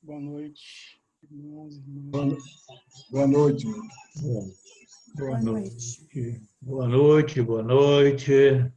Boa noite, irmãos e Boa irmãs. boa noite. Boa noite. Boa noite, boa noite.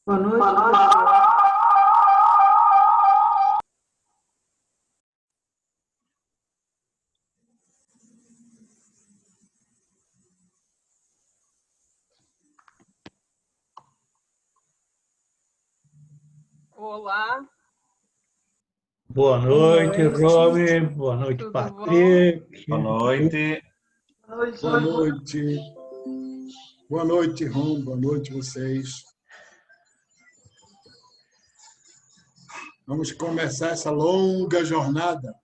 Boa noite. Olá, Boa noite, Romy. Boa noite, tudo Patrick. Boa noite. Boa noite. Boa noite, Rom. Boa noite, vocês. Vamos começar essa longa jornada.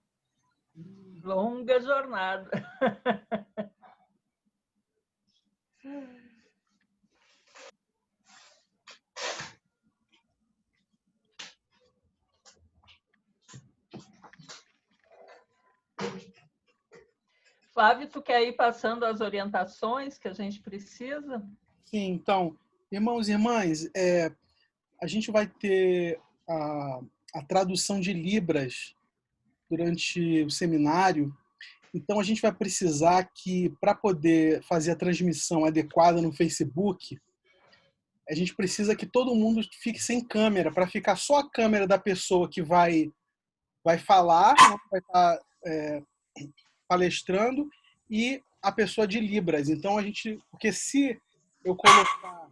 longa jornada. Flávio, tu quer ir passando as orientações que a gente precisa? Sim, então, irmãos e irmãs, a gente vai ter a tradução de Libras durante o seminário. Então, a gente vai precisar que, para poder fazer a transmissão adequada no Facebook, a gente precisa que todo mundo fique sem câmera, para ficar só a câmera da pessoa que vai falar, né, vai estar palestrando, e a pessoa de Libras. Então, porque se eu colocar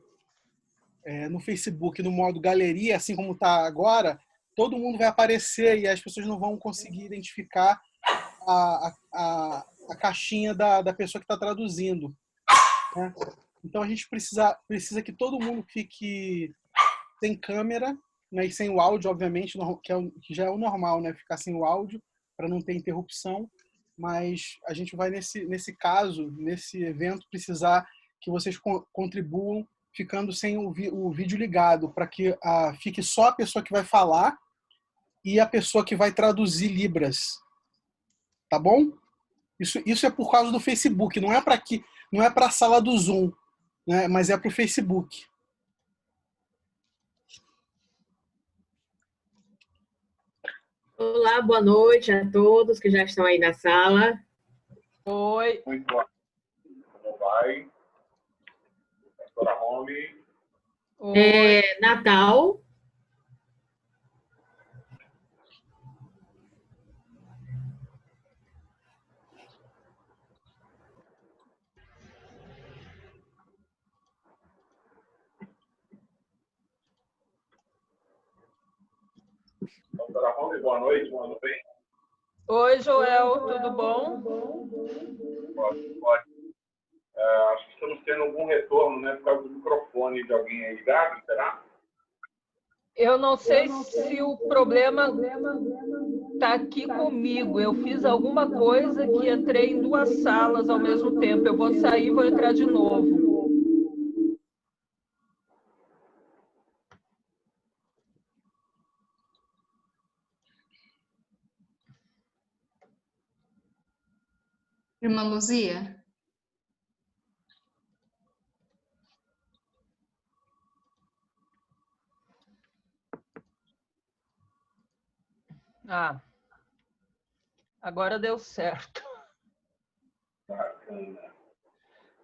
no Facebook no modo galeria, assim como está agora, todo mundo vai aparecer e as pessoas não vão conseguir identificar a caixinha da pessoa que está traduzindo, né? Então a gente precisa que todo mundo fique sem câmera, né, e sem o áudio, obviamente, que já é o normal, né, ficar sem o áudio para não ter interrupção. Mas a gente vai, nesse caso, nesse evento, precisar que vocês contribuam ficando sem o vídeo ligado, para que fique só a pessoa que vai falar e a pessoa que vai traduzir Libras. Tá bom? Isso é por causa do Facebook, não é para aqui, não é para a sala do Zoom, né, mas é para o Facebook. Olá, boa noite a todos que já estão aí na sala. Oi. Muito boa. Como vai? Doutora Romy. Oi. Natal. Doutora Romy, boa noite. Tudo bem? Oi, Joel, tudo bom? Pode. Acho que estamos tendo algum retorno, né, por causa do microfone de alguém aí ligado, será? Eu não sei se o problema está aqui comigo. Eu fiz alguma coisa que entrei em duas salas ao mesmo tempo. Eu vou sair e vou entrar de novo. Irmã Luzia? Ah, agora deu certo. Bacana.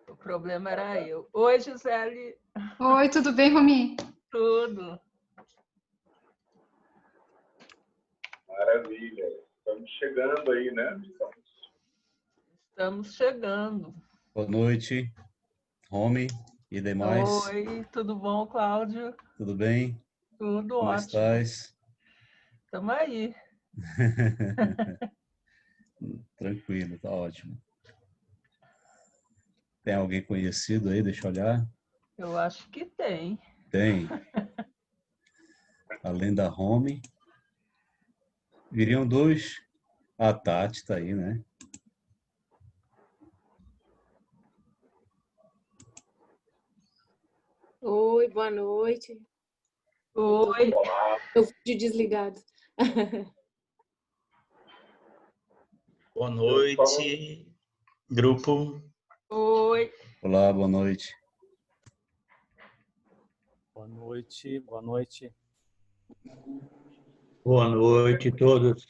O problema era eu. Oi, Gisele. Oi, tudo bem, Romi? Tudo. Maravilha. Estamos chegando aí, né? Estamos chegando. Boa noite, Romy e demais. Oi, tudo bom, Cláudio? Tudo bem? Tudo Como ótimo. estás? Estamos aí. Tranquilo, tá ótimo. Tem alguém conhecido aí? Deixa eu olhar. Eu acho que tem. Tem. Além da Home. Viriam dois. A Tati tá aí, né? Oi, boa noite. Oi. Eu vídeo desligado. Boa noite, grupo. Oi. Olá, boa noite. Boa noite, boa noite. Boa noite, todos,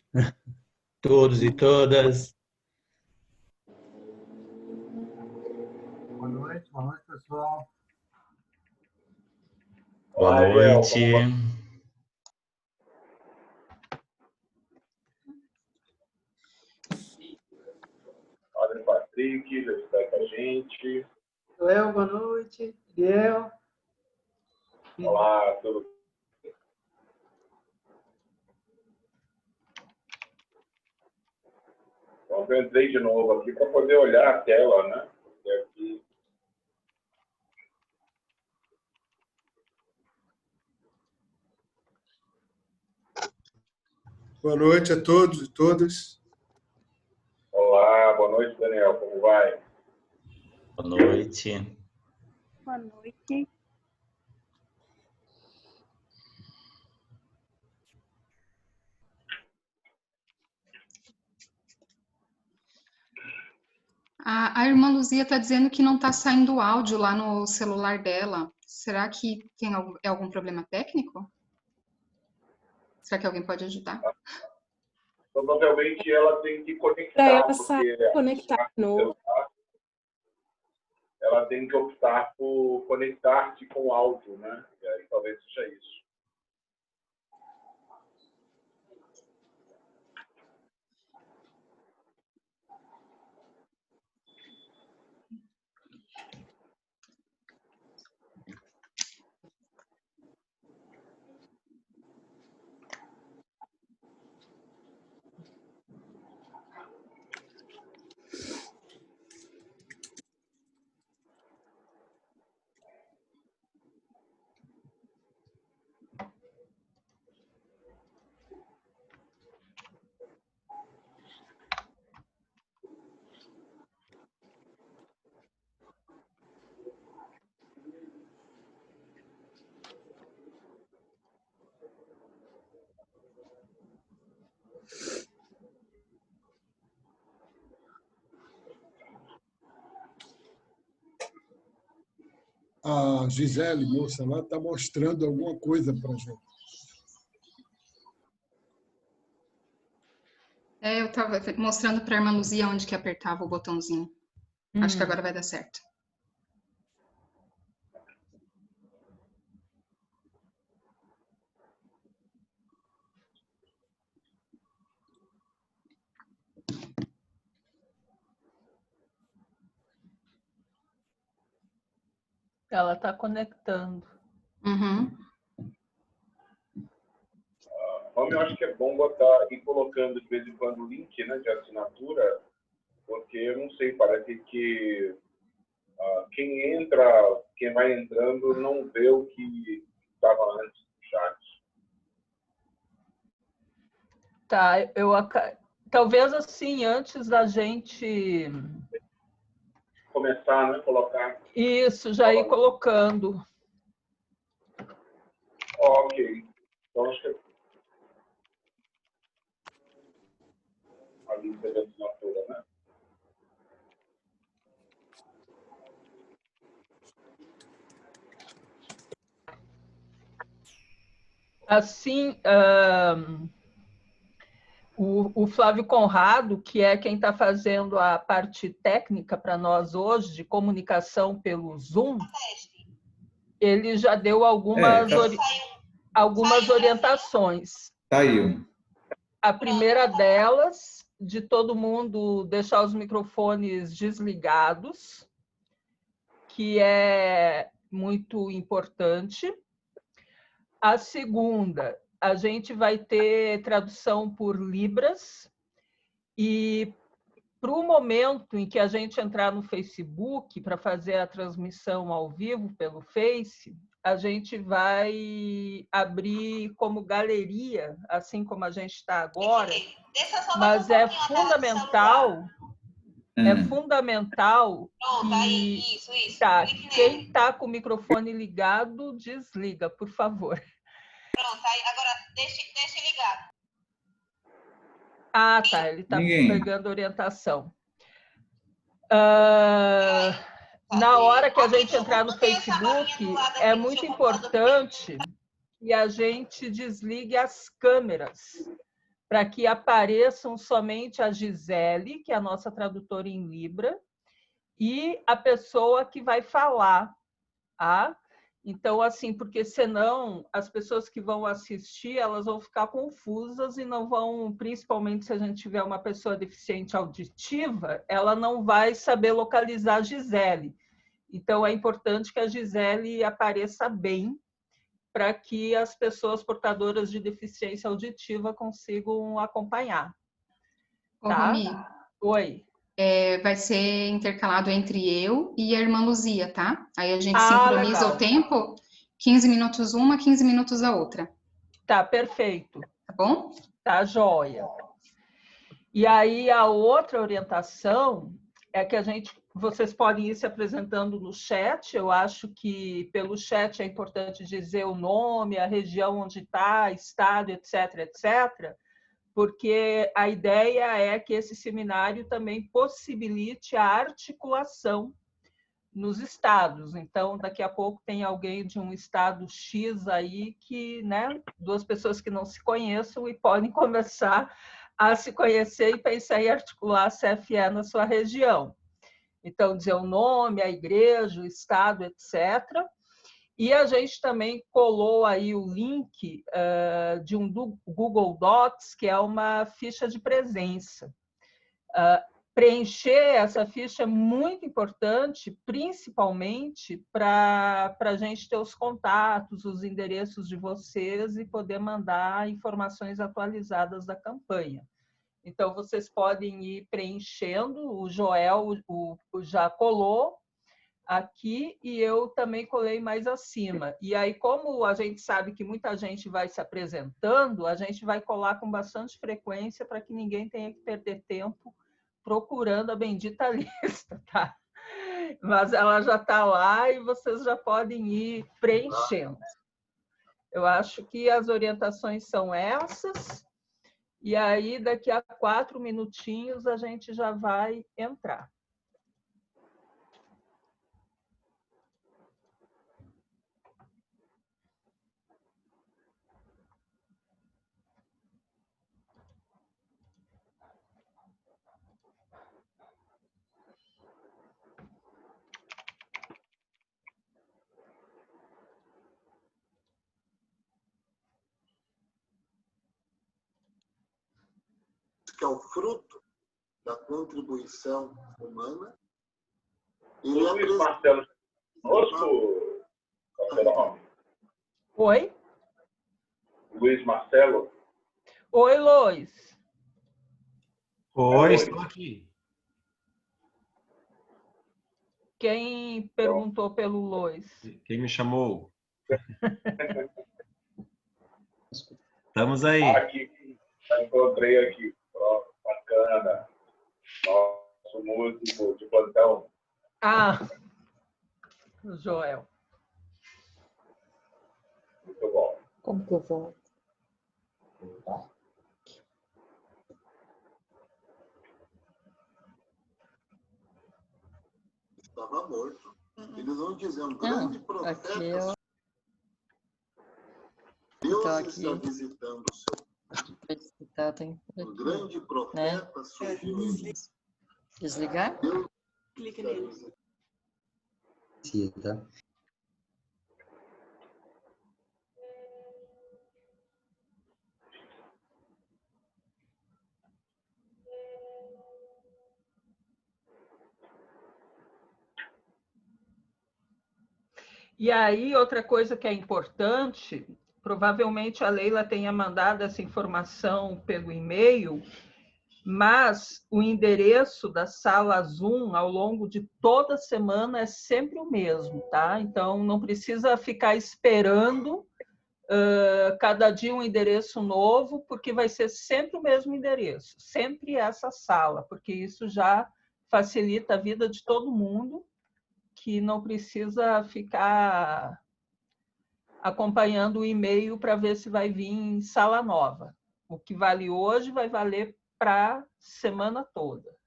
todos e todas. Boa noite, pessoal. Boa Olá, Ariel, noite. como vai? Padre Patrick, já está com a gente. Léo, boa noite. Ariel. Olá, tudo bem? Então, eu entrei de novo aqui para poder olhar a tela, né? Porque aqui... Boa noite a todos e todas. Olá, boa noite, Daniel, como vai? Boa noite. Boa noite. A irmã Luzia está dizendo que não está saindo áudio lá no celular dela. Será que tem algum problema técnico? Será que alguém pode ajudar? Provavelmente ela tem que conectar, Para ela porque conectar de novo. ela tem que optar por conectar-se com áudio, né? E aí talvez seja isso. A Gisele, moça, lá está mostrando alguma coisa para a gente. Eu estava mostrando para a irmã Luzia onde que apertava o botãozinho. Acho que agora vai dar certo. Ela está conectando. Uhum. Eu acho que é bom botar e colocando de vez em quando o link, né, de assinatura, porque eu não sei, parece que quem entra, quem vai entrando, não vê o que estava antes do chat. Tá, talvez assim, antes da gente Começar, né, colocar. Isso, já ir colocando. Ok. Então, acho que a lista de assinatura, né? Assim, o Flávio Conrado, que é quem está fazendo a parte técnica para nós hoje, de comunicação pelo Zoom, ele já deu algumas orientações. Tá aí. A primeira delas, de todo mundo deixar os microfones desligados, que é muito importante. A segunda, a gente vai ter tradução por Libras e para o momento em que a gente entrar no Facebook para fazer a transmissão ao vivo pelo Face, a gente vai abrir como galeria, assim como a gente está agora, mas é fundamental que quem está com o microfone ligado, desliga, por favor. Pronto, aí agora deixe ligado. Ah, tá, ele está pegando orientação. Na hora que a gente entrar no Facebook, é muito importante que a gente desligue as câmeras, para que apareçam somente a Gisele, que é a nossa tradutora em Libra, e a pessoa que vai falar. Tá? Então, assim, porque senão as pessoas que vão assistir, elas vão ficar confusas e não vão, principalmente se a gente tiver uma pessoa deficiente auditiva, ela não vai saber localizar a Gisele. Então, é importante que a Gisele apareça bem para que as pessoas portadoras de deficiência auditiva consigam acompanhar. Ô, Tá? Romi, Oi. vai ser intercalado entre eu e a irmã Luzia, tá? Aí a gente sincroniza legal. o tempo, 15 minutos uma, 15 minutos a outra. Tá, perfeito. Tá bom? Tá, joia. E aí a outra orientação é que vocês podem ir se apresentando no chat. Eu acho que pelo chat é importante dizer o nome, a região onde está, estado, etc., etc., porque a ideia é que esse seminário também possibilite a articulação nos estados. Então, daqui a pouco tem alguém de um estado X aí que, né, duas pessoas que não se conheçam e podem começar a se conhecer e pensar em articular a CFE na sua região. Então, dizer o nome, a igreja, o estado, etc. E a gente também colou aí o link de um Google Docs, que é uma ficha de presença. Preencher essa ficha é muito importante, principalmente para a gente ter os contatos, os endereços de vocês e poder mandar informações atualizadas da campanha. Então, vocês podem ir preenchendo, o Joel já colou aqui e eu também colei mais acima. E aí, como a gente sabe que muita gente vai se apresentando, a gente vai colar com bastante frequência para que ninguém tenha que perder tempo procurando a bendita lista, tá? Mas ela já está lá e vocês já podem ir preenchendo. Eu acho que as orientações são essas. E aí, daqui a 4 minutinhos, a gente já vai entrar. Que é o fruto da contribuição humana. Luiz Marcelo, conosco, qual é o seu nome? Oi? Luiz Marcelo. Oi, Luiz. Oi, estou aqui. Quem perguntou pelo Luiz? Quem me chamou? Estamos aí. Aqui, encontrei aqui. Pronto, bacana. Nosso músico de plantão. Ah, Joel. Muito bom. Como que eu volto? Estava morto. Eles vão dizer, um grande profeta. Aqui eu... Deus Então, está visitando o seu. Tem Um grande profeta surgiu. Desligar? Deus Clique nele. Sim, tá? E aí, outra coisa que é importante provavelmente a Leila tenha mandado essa informação pelo e-mail, mas o endereço da sala Zoom ao longo de toda a semana é sempre o mesmo, tá? Então, não precisa ficar esperando cada dia um endereço novo, porque vai ser sempre o mesmo endereço, sempre essa sala, porque isso já facilita a vida de todo mundo, que não precisa ficar acompanhando o e-mail para ver se vai vir em sala nova. O que vale hoje vai valer para a semana toda.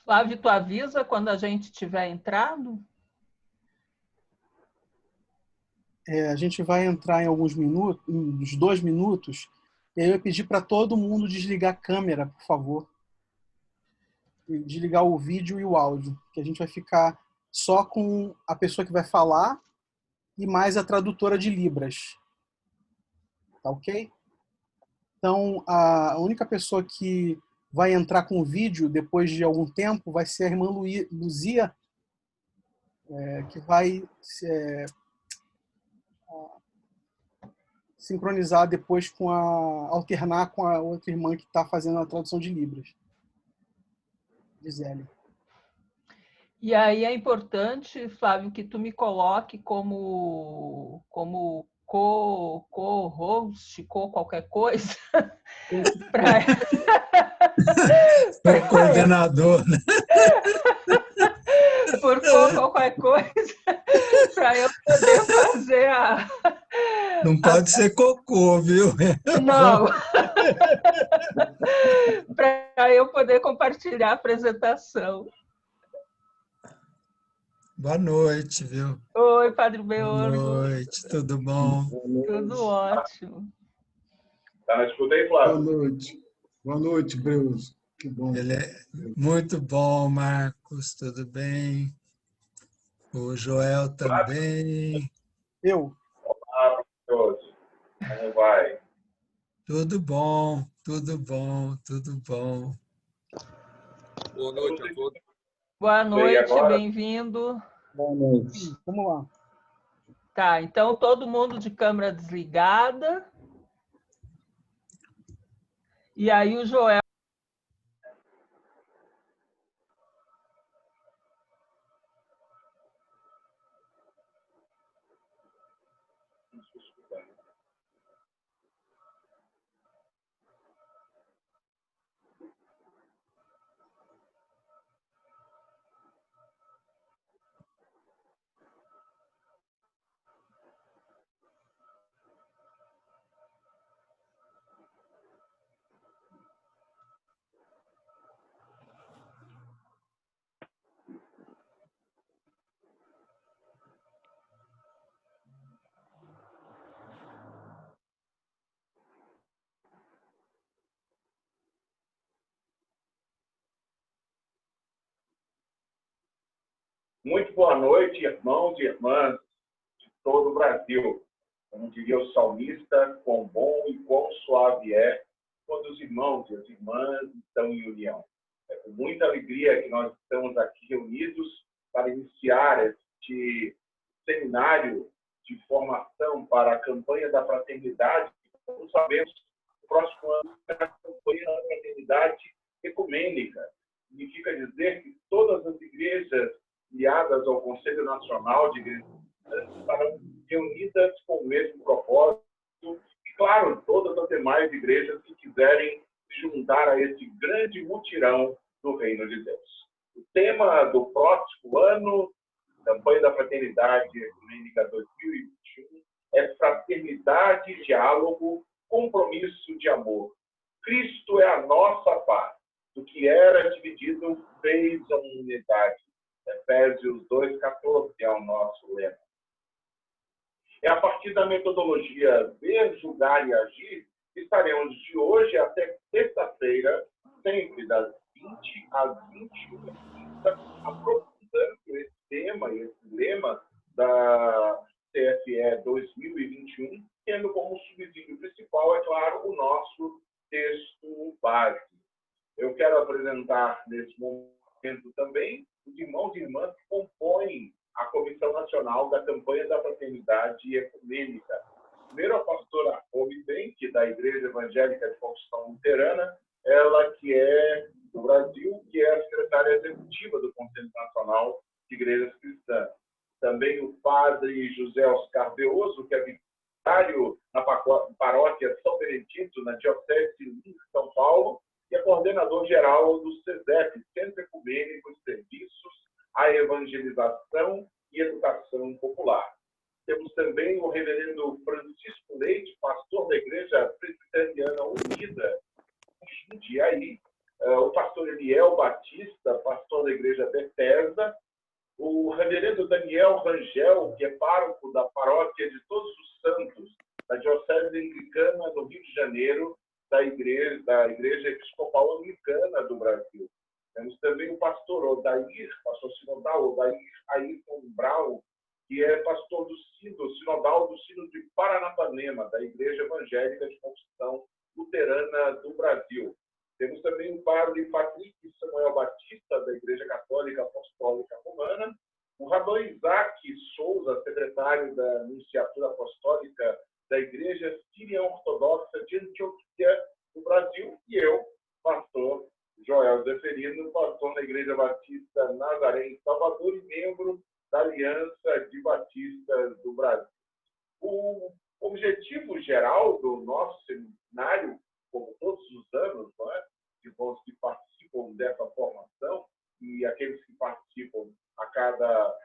Flávio, tu avisa quando a gente tiver entrado? A gente vai entrar em alguns minutos, uns 2 minutos, e aí eu ia pedir para todo mundo desligar a câmera, por favor. E desligar o vídeo e o áudio, que a gente vai ficar só com a pessoa que vai falar e mais a tradutora de Libras. Tá ok? Então, a única pessoa que vai entrar com o vídeo depois de algum tempo vai ser a irmã Luzia, que vai sincronizar depois alternar com a outra irmã que está fazendo a tradução de Libras. Gisele. E aí é importante, Flávio, que tu me coloque como co-host, qualquer coisa. Coordenador, né? Por qualquer coisa, para eu poder fazer a... Não pode ser cocô, viu? Não. Para eu poder compartilhar a apresentação. Boa noite, viu? Oi, Padre Beorgo. Boa noite, tudo bom? Tudo ótimo. Tá na escuta aí, Flávio? Boa noite. Boa noite, Breuso. Que bom. Ele é muito bom, Marcos, tudo bem? O Joel também. Eu. Olá, professor. Como vai? Tudo bom, tudo bom, tudo bom. Boa noite a todos. Boa noite, bem-vindo. Boa noite. Vamos lá. Tá, então todo mundo de câmera desligada. E aí o Joel. Muito boa noite, irmãos e irmãs de todo o Brasil. Como diria o salmista, quão bom e quão suave é quando os irmãos e as irmãs estão em união. É com muita alegria que nós estamos aqui reunidos para iniciar este seminário de formação para a campanha da fraternidade. Como sabemos, o próximo ano é a campanha da fraternidade ecumênica. Significa dizer que todas as igrejas ligadas ao Conselho Nacional de Igrejas estarão reunidas com o mesmo propósito e, claro, todas as demais igrejas que quiserem se juntar a esse grande mutirão do Reino de Deus. O tema do próximo ano, Campanha da Fraternidade Ecumênica 2021, é Fraternidade, Diálogo, Compromisso de Amor. Cristo é a nossa paz. Do que era dividido, fez a unidade. Efésios 2,14 é o nosso lema. É a partir da metodologia Ver, Julgar e Agir, estaremos de hoje até sexta-feira, sempre das 20 às 21h30, aprofundando esse tema, esse lema da CFE base. Eu quero apresentar nesse momento também os irmãos e irmãs que compõem a Comissão Nacional da Campanha da Fraternidade Ecumênica. Primeiro, a pastora Romy Benck, da Igreja Evangélica de Confissão Luterana, ela que é do Brasil, que é a secretária executiva do Conselho Nacional de Igrejas Cristãs. Também o padre José Oscar Veoso, que é vigário na paróquia São Benedito, na Diocese de São Paulo, e é coordenador-geral do CESEP, Centro Ecumênico de Serviços à Evangelização e Educação Popular. Temos também o reverendo Francisco Leite, pastor da Igreja Presbiteriana Unida, em Jundiaí, o pastor Eliel Batista, pastor da Igreja Bethesda, o reverendo Daniel Rangel, que é pároco da Paróquia de Todos os Santos, da Diocese Anglicana do Rio de Janeiro, da Igreja Episcopal Anglicana do Brasil. Temos também o pastor Odair, pastor sinodal Odair Ayrton Brau, que é pastor do sinodal do Sino de Paranapanema, da Igreja Evangélica de Confissão Luterana do Brasil. Temos também o padre Patrick Samuel Batista, da Igreja Católica Apostólica Romana, o Rabban Isaac Souza, secretário da Nunciatura Apostólica da Igreja Síria Ortodoxa de Antioquia, do Brasil, e eu, pastor Joel Zeferino, pastor da Igreja Batista Nazaré, em Salvador, e membro da Aliança de Batistas do Brasil. O objetivo geral do nosso seminário, como todos os anos, não é? De os que participam dessa formação e aqueles que participam a cada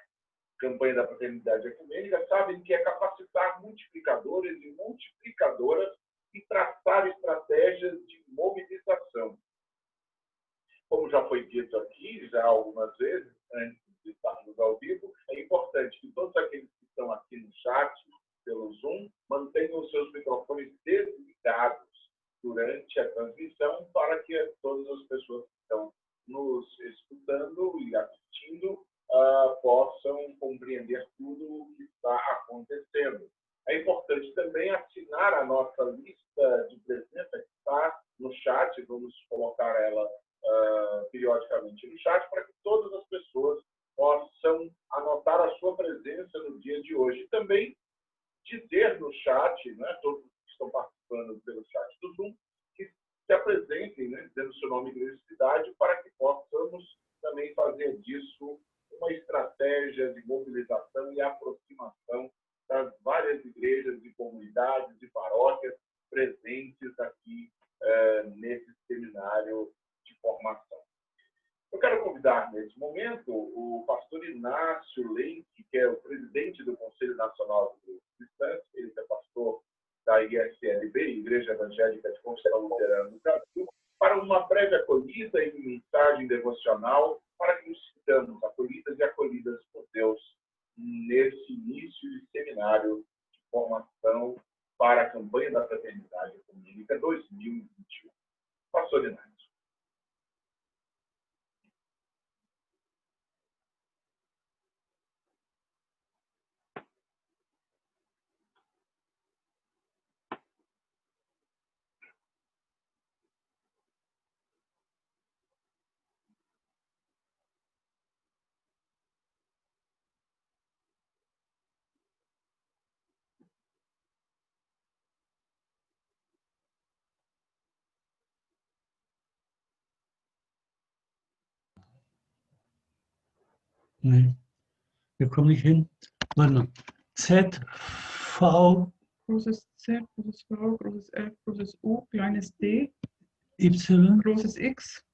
campanha da Fraternidade Ecumênica, sabem que é capacitar multiplicadores e multiplicadoras e traçar estratégias de mobilização. Como já foi dito aqui, já algumas vezes, antes de estarmos ao vivo, é importante que todos aqueles que estão aqui no chat, pelo Zoom, mantenham os seus microfones desligados durante a transmissão, para que todas as pessoas que estão nos escutando e assistindo possam compreender tudo o que está acontecendo. É importante também assinar a nossa lista de presença que está no chat, vamos colocar ela periodicamente no chat, para que todas as pessoas possam anotar a sua presença no dia de hoje. E também dizer no chat, né, todos que estão participando pelo chat do Zoom, que se apresentem, né, dizendo o seu nome e igreja e cidade, para que possamos também fazer disso uma estratégia de mobilização e aproximação das várias igrejas e comunidades e paróquias presentes aqui nesse seminário de formação. Eu quero convidar, nesse momento, o pastor Inácio Leite, que é o presidente do Conselho Nacional de Cristãs, ele é pastor da ISLB, Igreja Evangélica de Confissão Luterana do Brasil, para uma breve acolhida e mensagem devocional para que nos sintamos acolhidas e acolhidas por Deus nesse início de seminário de formação para a campanha da Fraternidade Ecumênica 2021. Pastor Inácio. Nee. Wir kommen nicht hin. Warte mal. Z, V, Großes Z, großes V, großes F, großes U, kleines D, Y, großes X,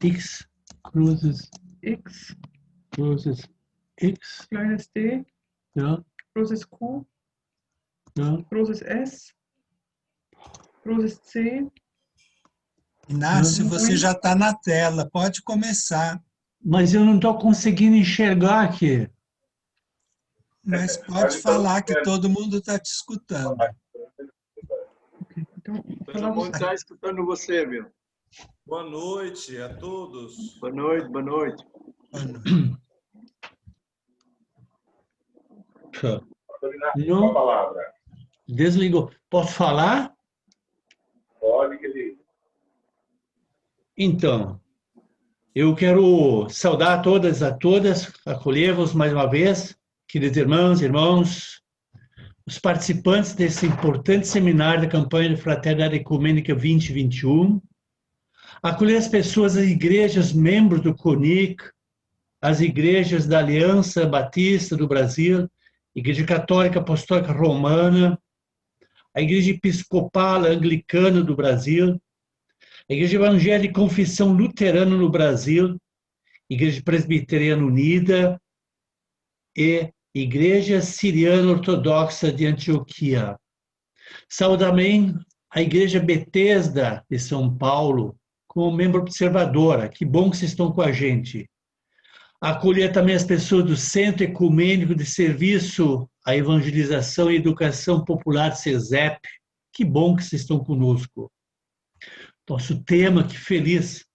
X, großes X, X, kleines D, ja, großes Q, ja. großes S, großes C. Inácio, você já está na tela, pode começar. Mas eu não estou conseguindo enxergar aqui. Mas pode falar que todo mundo está te escutando. Todo mundo está escutando você, meu. Boa noite a todos. Boa noite, boa noite. Não. Desligou. Posso falar? Pode, querido. Então, eu quero saudar a todas, acolher-vos mais uma vez, queridos irmãos, os participantes desse importante seminário da campanha de Fraternidade Ecumênica 2021, acolher as pessoas, as igrejas, membros do CONIC, as igrejas da Aliança Batista do Brasil, Igreja Católica Apostólica Romana, a Igreja Episcopal Anglicana do Brasil, a Igreja Evangélica de Confissão Luterana no Brasil, Igreja Presbiteriana Unida e Igreja Siriana Ortodoxa de Antioquia. Saúdo também a Igreja Betesda de São Paulo, como membro observadora. Que bom que vocês estão com a gente. Acolher também as pessoas do Centro Ecumênico de Serviço à Evangelização e Educação Popular, CESEP. Que bom que vocês estão conosco. Nosso tema, que feliz.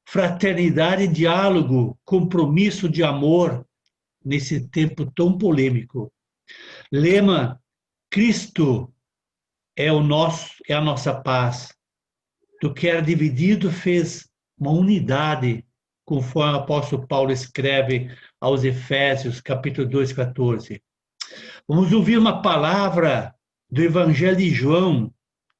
Fraternidade e diálogo, compromisso de amor, nesse tempo tão polêmico. Lema: Cristo é a nossa paz. Do que era dividido fez uma unidade, conforme o apóstolo Paulo escreve aos Efésios, capítulo 2, 14. Vamos ouvir uma palavra do Evangelho de João,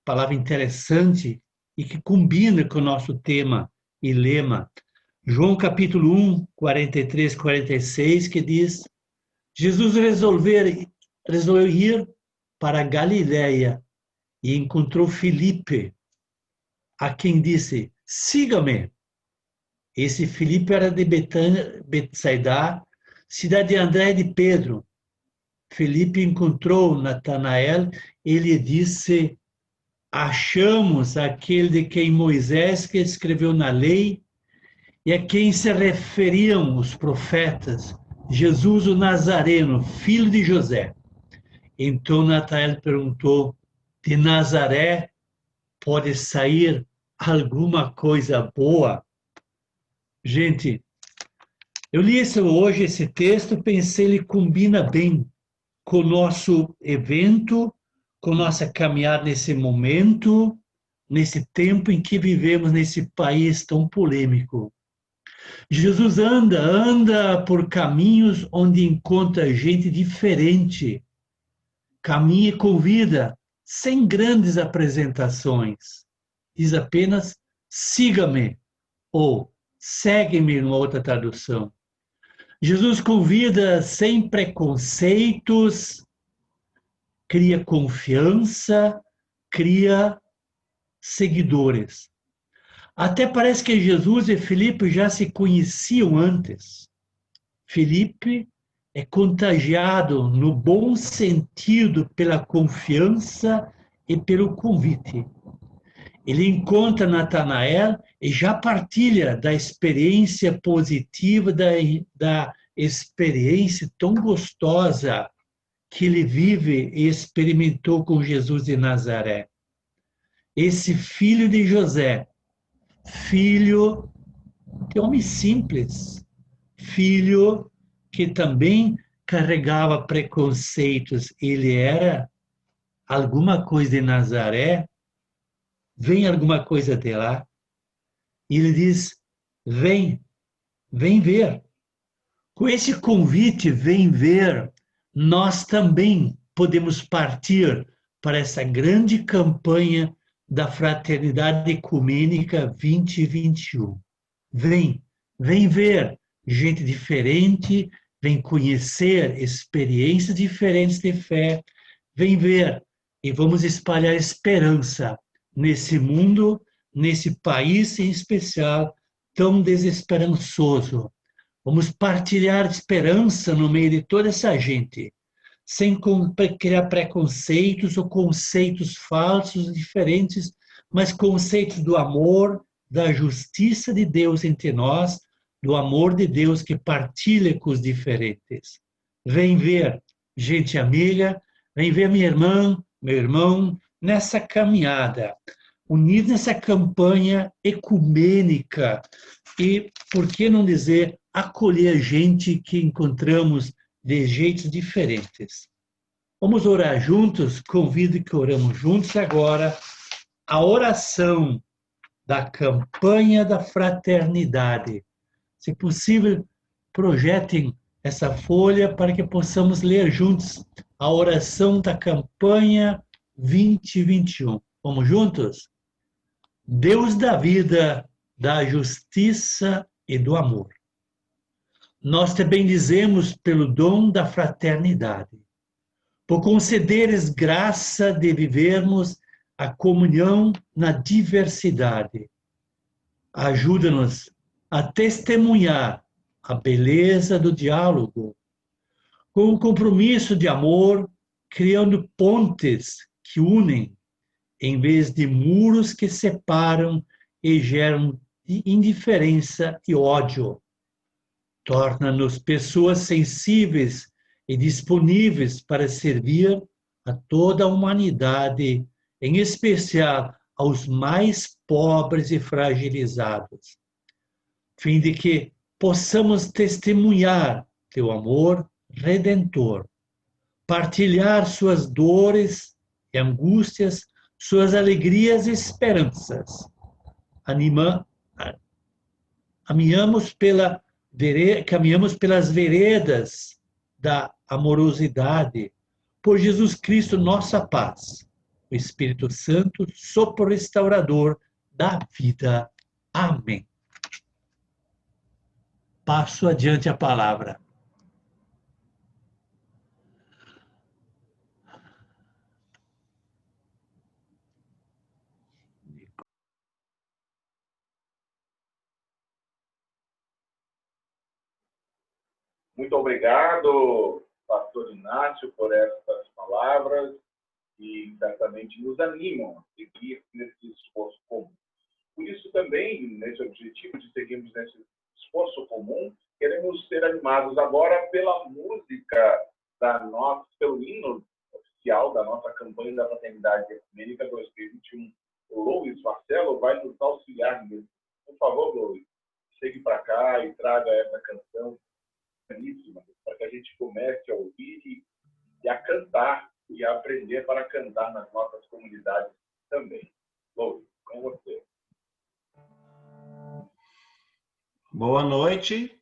palavra interessante e que combina com o nosso tema e lema. João capítulo 1, 43, 46, que diz: Jesus resolveu ir para a Galileia e encontrou Filipe, a quem disse: siga-me. Esse Filipe era de Betsaida, cidade de André e de Pedro. Filipe encontrou Natanael e lhe disse: achamos aquele de quem Moisés que escreveu na lei e a quem se referiam os profetas, Jesus o Nazareno, filho de José. Então Natanael perguntou: de Nazaré pode sair alguma coisa boa? Gente, eu li hoje esse texto, pensei, ele combina bem com o nosso evento, com nossa caminhada nesse momento, nesse tempo em que vivemos nesse país tão polêmico. Jesus anda por caminhos onde encontra gente diferente, caminha e convida, sem grandes apresentações. Diz apenas: siga-me, ou segue-me, numa outra tradução. Jesus convida sem preconceitos, cria confiança, cria seguidores. Até parece que Jesus e Filipe já se conheciam antes. Filipe é contagiado no bom sentido pela confiança e pelo convite. Ele encontra Natanael e já partilha da experiência positiva, da experiência tão gostosa que ele vive e experimentou com Jesus de Nazaré. Esse filho de José, filho de homem simples, filho que também carregava preconceitos, ele era alguma coisa de Nazaré, vem alguma coisa de lá, e ele diz: vem ver. Com esse convite, vem ver, nós também podemos partir para essa grande campanha da Fraternidade Ecumênica 2021. Vem ver gente diferente, vem conhecer experiências diferentes de fé, vem ver e vamos espalhar esperança nesse mundo, nesse país em especial, tão desesperançoso. Vamos partilhar esperança no meio de toda essa gente, sem criar preconceitos ou conceitos falsos, diferentes, mas conceitos do amor, da justiça de Deus entre nós, do amor de Deus que partilha com os diferentes. Vem ver, gente amiga, vem ver minha irmã, meu irmão, nessa caminhada, unidos nessa campanha ecumênica e, por que não dizer, acolher gente que encontramos de jeitos diferentes. Vamos orar juntos? Convido que oramos juntos agora. A oração da campanha da fraternidade. Se possível, projetem essa folha para que possamos ler juntos a oração da campanha 2021. Vamos juntos? Deus da vida, da justiça e do amor. Nós te bendizemos pelo dom da fraternidade, por concederes graça de vivermos a comunhão na diversidade. Ajuda-nos a testemunhar a beleza do diálogo, com o compromisso de amor, criando pontes que unem, em vez de muros que separam e geram indiferença e ódio. Torna-nos pessoas sensíveis e disponíveis para servir a toda a humanidade, em especial aos mais pobres e fragilizados, a fim de que possamos testemunhar teu amor redentor, partilhar suas dores e angústias, suas alegrias e esperanças. Caminhamos pelas veredas da amorosidade, por Jesus Cristo, nossa paz. O Espírito Santo, sopro restaurador da vida. Amém. Passo adiante a palavra. Muito obrigado, pastor Inácio, por essas palavras que certamente nos animam a seguir nesse esforço comum. Por isso também, nesse objetivo de seguirmos nesse esforço comum, queremos ser animados agora pela música pelo hino oficial da nossa campanha da Fraternidade Ecumênica 2021. O Louis Marcelo vai nos auxiliar nisso. Por favor, Louis, chegue para cá e traga essa canção belíssima, para que a gente comece a ouvir e a cantar e a aprender para cantar nas nossas comunidades também. Louis, com você. Boa noite.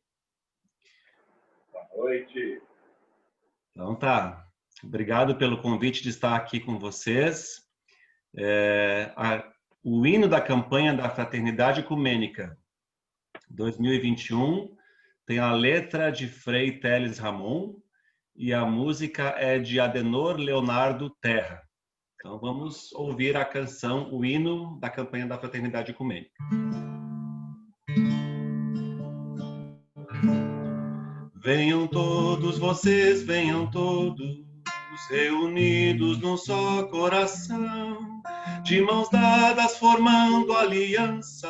Boa noite. Então tá. Obrigado pelo convite de estar aqui com vocês. O hino da campanha da Fraternidade Ecumênica 2021 tem a letra de Frei Teles Ramon e a música é de Adenor Leonardo Terra. Então vamos ouvir a canção, o hino da campanha da Fraternidade Ecumênica. Venham todos vocês, venham todos, reunidos num só coração, de mãos dadas formando aliança,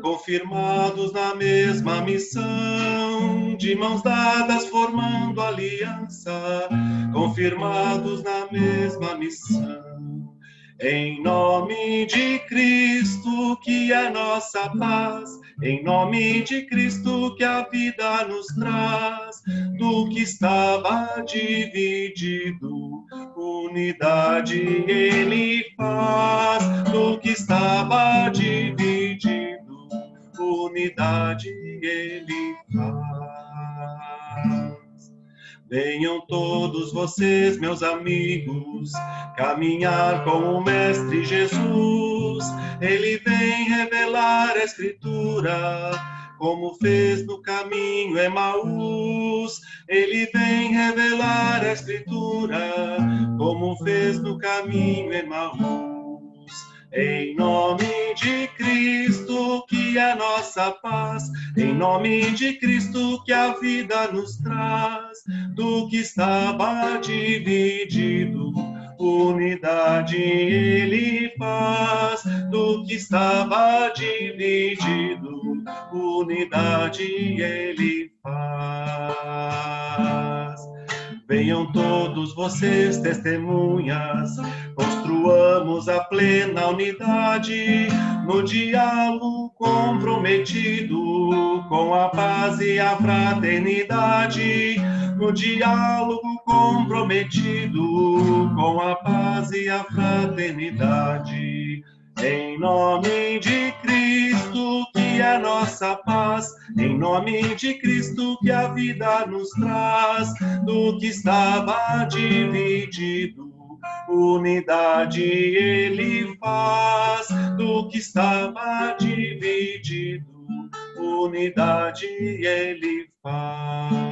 confirmados na mesma missão, de mãos dadas formando aliança, confirmados na mesma missão. Em nome de Cristo, que é nossa paz, em nome de Cristo, que a vida nos traz, do que estava dividido, unidade Ele faz, do que estava dividido, unidade Ele faz. Venham todos vocês, meus amigos, caminhar com o Mestre Jesus. Ele vem revelar a Escritura, como fez no caminho Emaús. Ele vem revelar a Escritura, como fez no caminho Emaús. Em nome de Cristo, que é nossa paz, em nome de Cristo, que a vida nos traz, do que estava dividido, unidade Ele faz, do que estava dividido, unidade Ele faz. Venham todos vocês, testemunhas, construamos a plena unidade, no diálogo comprometido com a paz e a fraternidade, no diálogo comprometido com a paz e a fraternidade. Em nome de Cristo, que é nossa paz, em nome de Cristo, que a vida nos traz, do que estava dividido, unidade Ele faz, do que estava dividido, unidade Ele faz.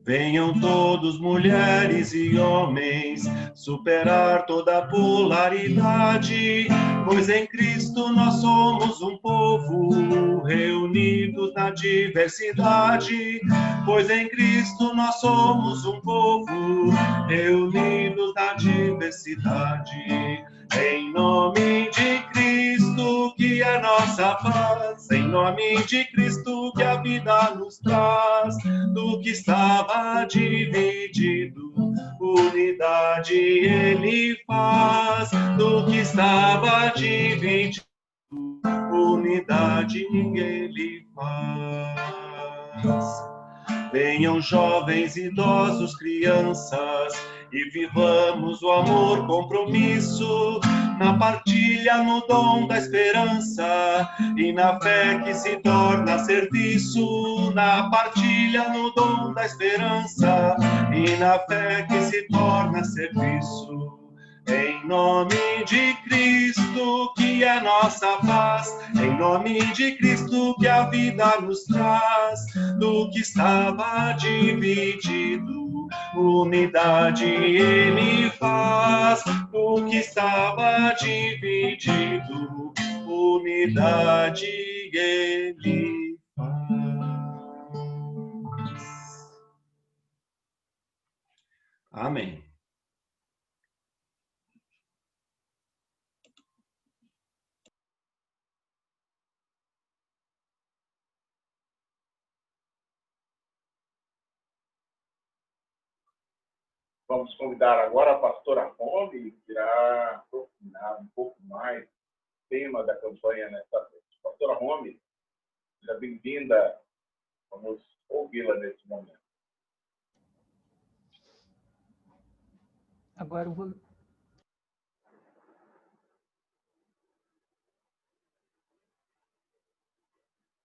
Venham todos, mulheres e homens, superar toda polaridade, pois em Cristo nós somos um povo, reunidos na diversidade, pois em Cristo nós somos um povo, reunidos na diversidade. Em nome de Cristo, que é nossa paz, em nome de Cristo, que a vida nos traz, do que estava dividido, unidade Ele faz, do que estava dividido, unidade Ele faz. Venham jovens, idosos, crianças, e vivamos o amor, compromisso, na partilha, no dom da esperança, e na fé que se torna serviço, na partilha, no dom da esperança, e na fé que se torna serviço. Em nome de Cristo, que é nossa paz, em nome de Cristo, que a vida nos traz, do que estava dividido, unidade Ele faz, do que estava dividido, unidade Ele faz. Amém. Vamos convidar agora a pastora Rome, que irá aprofundar um pouco mais o tema da campanha nesta vez. Pastora Rome, seja bem-vinda. Vamos ouvi-la nesse momento. Agora eu vou...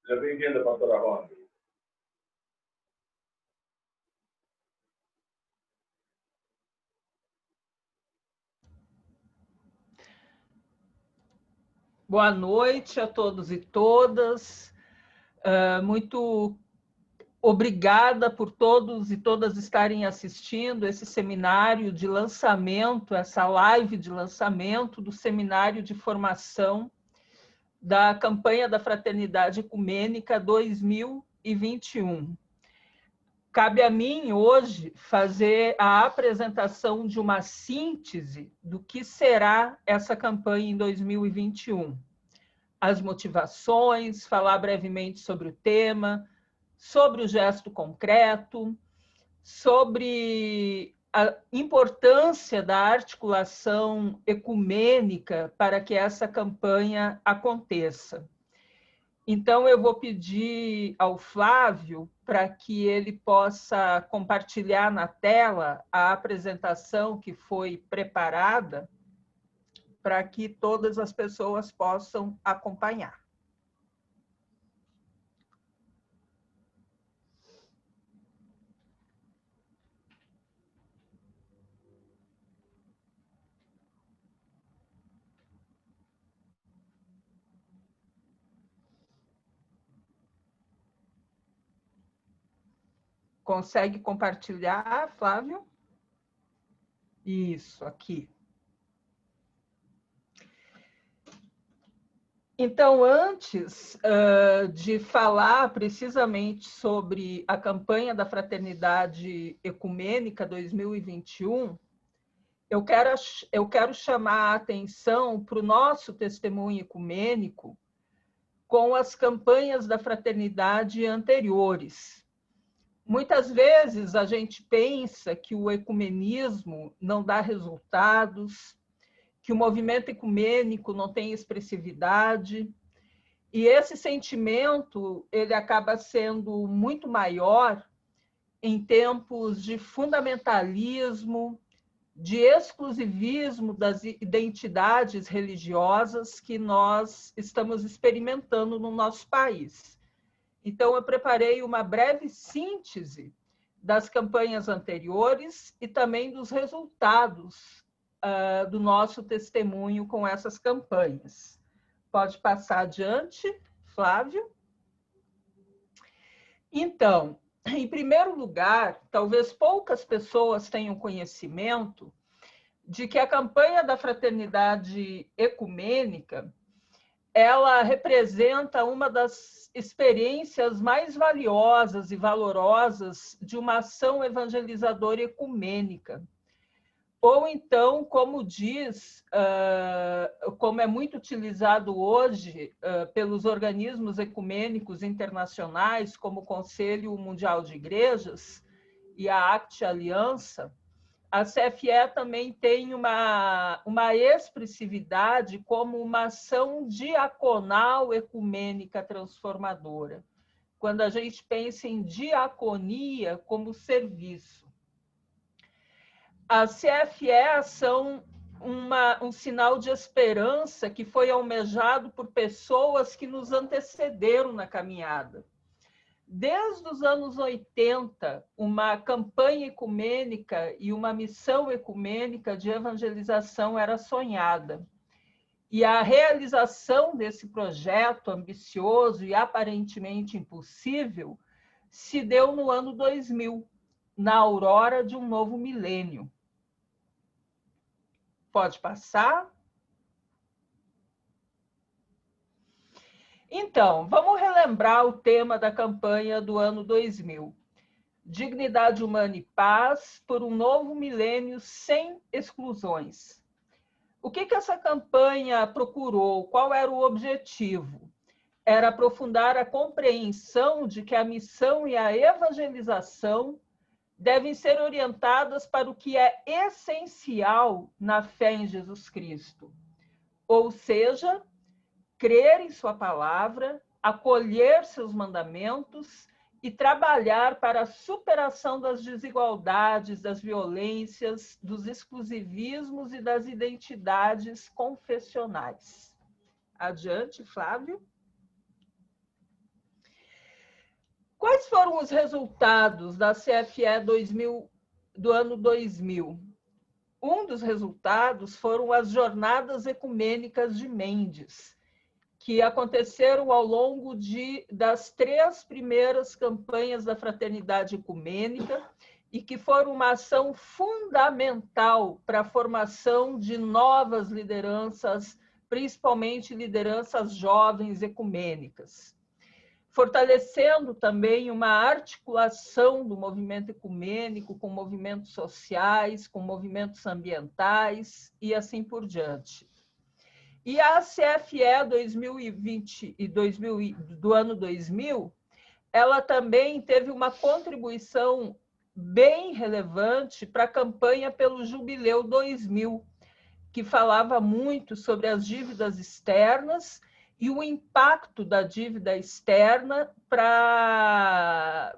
Seja bem-vinda, pastora Rome. Boa noite a todos e todas. Muito obrigada por todos e todas estarem assistindo esse seminário de lançamento, essa live de lançamento do seminário de formação da campanha da Fraternidade Ecumênica 2021. Cabe a mim hoje fazer a apresentação de uma síntese do que será essa campanha em 2021. As motivações, falar brevemente sobre o tema, sobre o gesto concreto, sobre a importância da articulação ecumênica para que essa campanha aconteça. Então, eu vou pedir ao Flávio para que ele possa compartilhar na tela a apresentação que foi preparada para que todas as pessoas possam acompanhar. Consegue compartilhar, Flávio? Isso, aqui. Então, antes de falar precisamente sobre a campanha da Fraternidade Ecumênica 2021, eu quero chamar a atenção para o nosso testemunho ecumênico com as campanhas da fraternidade anteriores. Muitas vezes a gente pensa que o ecumenismo não dá resultados, que o movimento ecumênico não tem expressividade, e esse sentimento ele acaba sendo muito maior em tempos de fundamentalismo, de exclusivismo das identidades religiosas que nós estamos experimentando no nosso país. Então, eu preparei uma breve síntese das campanhas anteriores e também dos resultados do nosso testemunho com essas campanhas. Pode passar adiante, Flávio. Então, em primeiro lugar, talvez poucas pessoas tenham conhecimento de que a campanha da Fraternidade Ecumênica, ela representa uma das experiências mais valiosas e valorosas de uma ação evangelizadora ecumênica. Ou então, como diz, como é muito utilizado hoje pelos organismos ecumênicos internacionais, como o Conselho Mundial de Igrejas e a ACT Aliança, a CFE também tem uma expressividade como uma ação diaconal ecumênica transformadora, quando a gente pensa em diaconia como serviço. As CFE são um sinal de esperança que foi almejado por pessoas que nos antecederam na caminhada. Desde os anos 80, uma campanha ecumênica e uma missão ecumênica de evangelização era sonhada. E a realização desse projeto ambicioso e aparentemente impossível se deu no ano 2000, na aurora de um novo milênio. Pode passar? Então, vamos relembrar o tema da campanha do ano 2000. Dignidade humana e paz por um novo milênio sem exclusões. O que essa campanha procurou? Qual era o objetivo? Era aprofundar a compreensão de que a missão e a evangelização devem ser orientadas para o que é essencial na fé em Jesus Cristo. Ou seja, crer em sua palavra, acolher seus mandamentos e trabalhar para a superação das desigualdades, das violências, dos exclusivismos e das identidades confessionais. Adiante, Flávio. Quais foram os resultados da CFE do ano 2000? Um dos resultados foram as Jornadas Ecumênicas de Mendes, que aconteceram ao longo das 3 primeiras campanhas da Fraternidade Ecumênica e que foram uma ação fundamental para a formação de novas lideranças, principalmente lideranças jovens ecumênicas, fortalecendo também uma articulação do movimento ecumênico com movimentos sociais, com movimentos ambientais e assim por diante. E a CFE 2020 e do ano 2000, ela também teve uma contribuição bem relevante para a campanha pelo Jubileu 2000, que falava muito sobre as dívidas externas e o impacto da dívida externa para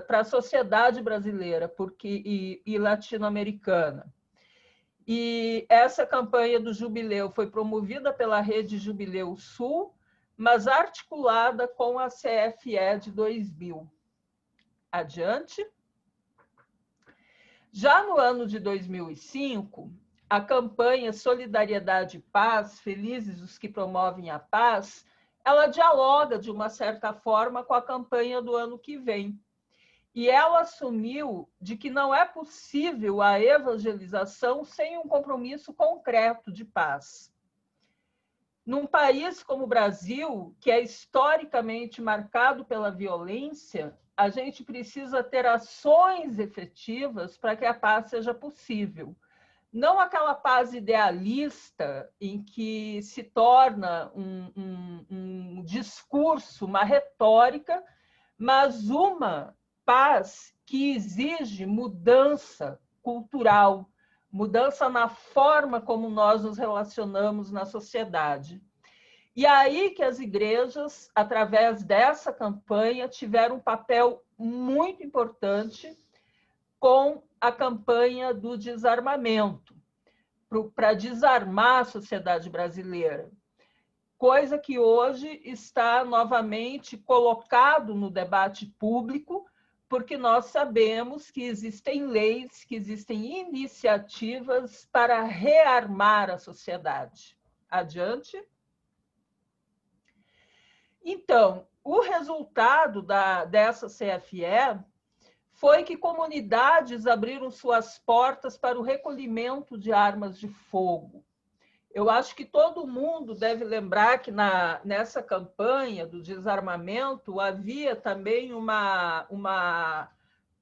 a sociedade brasileira e latino-americana. E essa campanha do Jubileu foi promovida pela Rede Jubileu Sul, mas articulada com a CFE de 2000. Adiante. Já no ano de 2005, a campanha Solidariedade e Paz, Felizes os que promovem a paz, ela dialoga de uma certa forma com a campanha do ano que vem. E ela assumiu de que não é possível a evangelização sem um compromisso concreto de paz. Num país como o Brasil, que é historicamente marcado pela violência, a gente precisa ter ações efetivas para que a paz seja possível. Não aquela paz idealista em que se torna um discurso, uma retórica, mas uma paz que exige mudança cultural, mudança na forma como nós nos relacionamos na sociedade. E aí que as igrejas, através dessa campanha, tiveram um papel muito importante com a campanha do desarmamento, para desarmar a sociedade brasileira, coisa que hoje está novamente colocado no debate público, porque nós sabemos que existem leis, que existem iniciativas para rearmar a sociedade. Adiante. Então, o resultado dessa CFE foi que comunidades abriram suas portas para o recolhimento de armas de fogo. Eu acho que todo mundo deve lembrar que nessa campanha do desarmamento havia também uma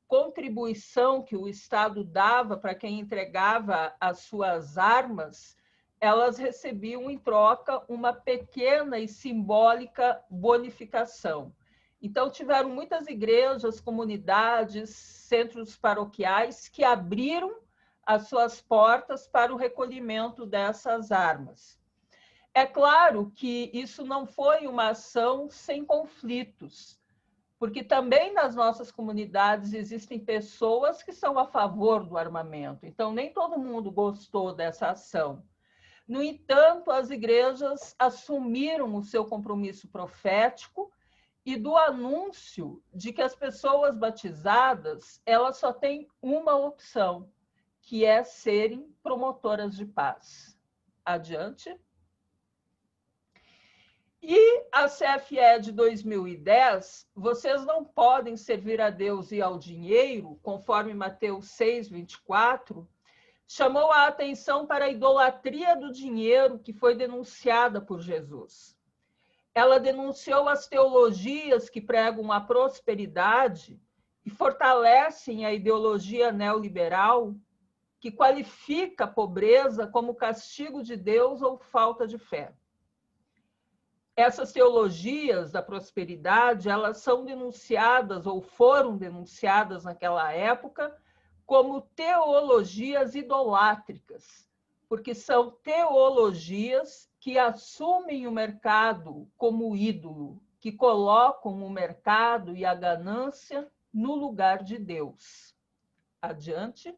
contribuição que o Estado dava para quem entregava as suas armas. Elas recebiam em troca uma pequena e simbólica bonificação. Então, tiveram muitas igrejas, comunidades, centros paroquiais que abriram as suas portas para o recolhimento dessas armas. É claro que isso não foi uma ação sem conflitos, porque também nas nossas comunidades existem pessoas que são a favor do armamento. Então, nem todo mundo gostou dessa ação. No entanto, as igrejas assumiram o seu compromisso profético e do anúncio de que as pessoas batizadas, elas só têm uma opção, que é serem promotoras de paz. Adiante. E a CFE de 2010, vocês não podem servir a Deus e ao dinheiro, conforme Mateus 6:24, chamou a atenção para a idolatria do dinheiro que foi denunciada por Jesus. Ela denunciou as teologias que pregam a prosperidade e fortalecem a ideologia neoliberal que qualifica a pobreza como castigo de Deus ou falta de fé. Essas teologias da prosperidade, elas são denunciadas ou foram denunciadas naquela época como teologias idolátricas, porque são teologias que assumem o mercado como ídolo, que colocam o mercado e a ganância no lugar de Deus. Adiante.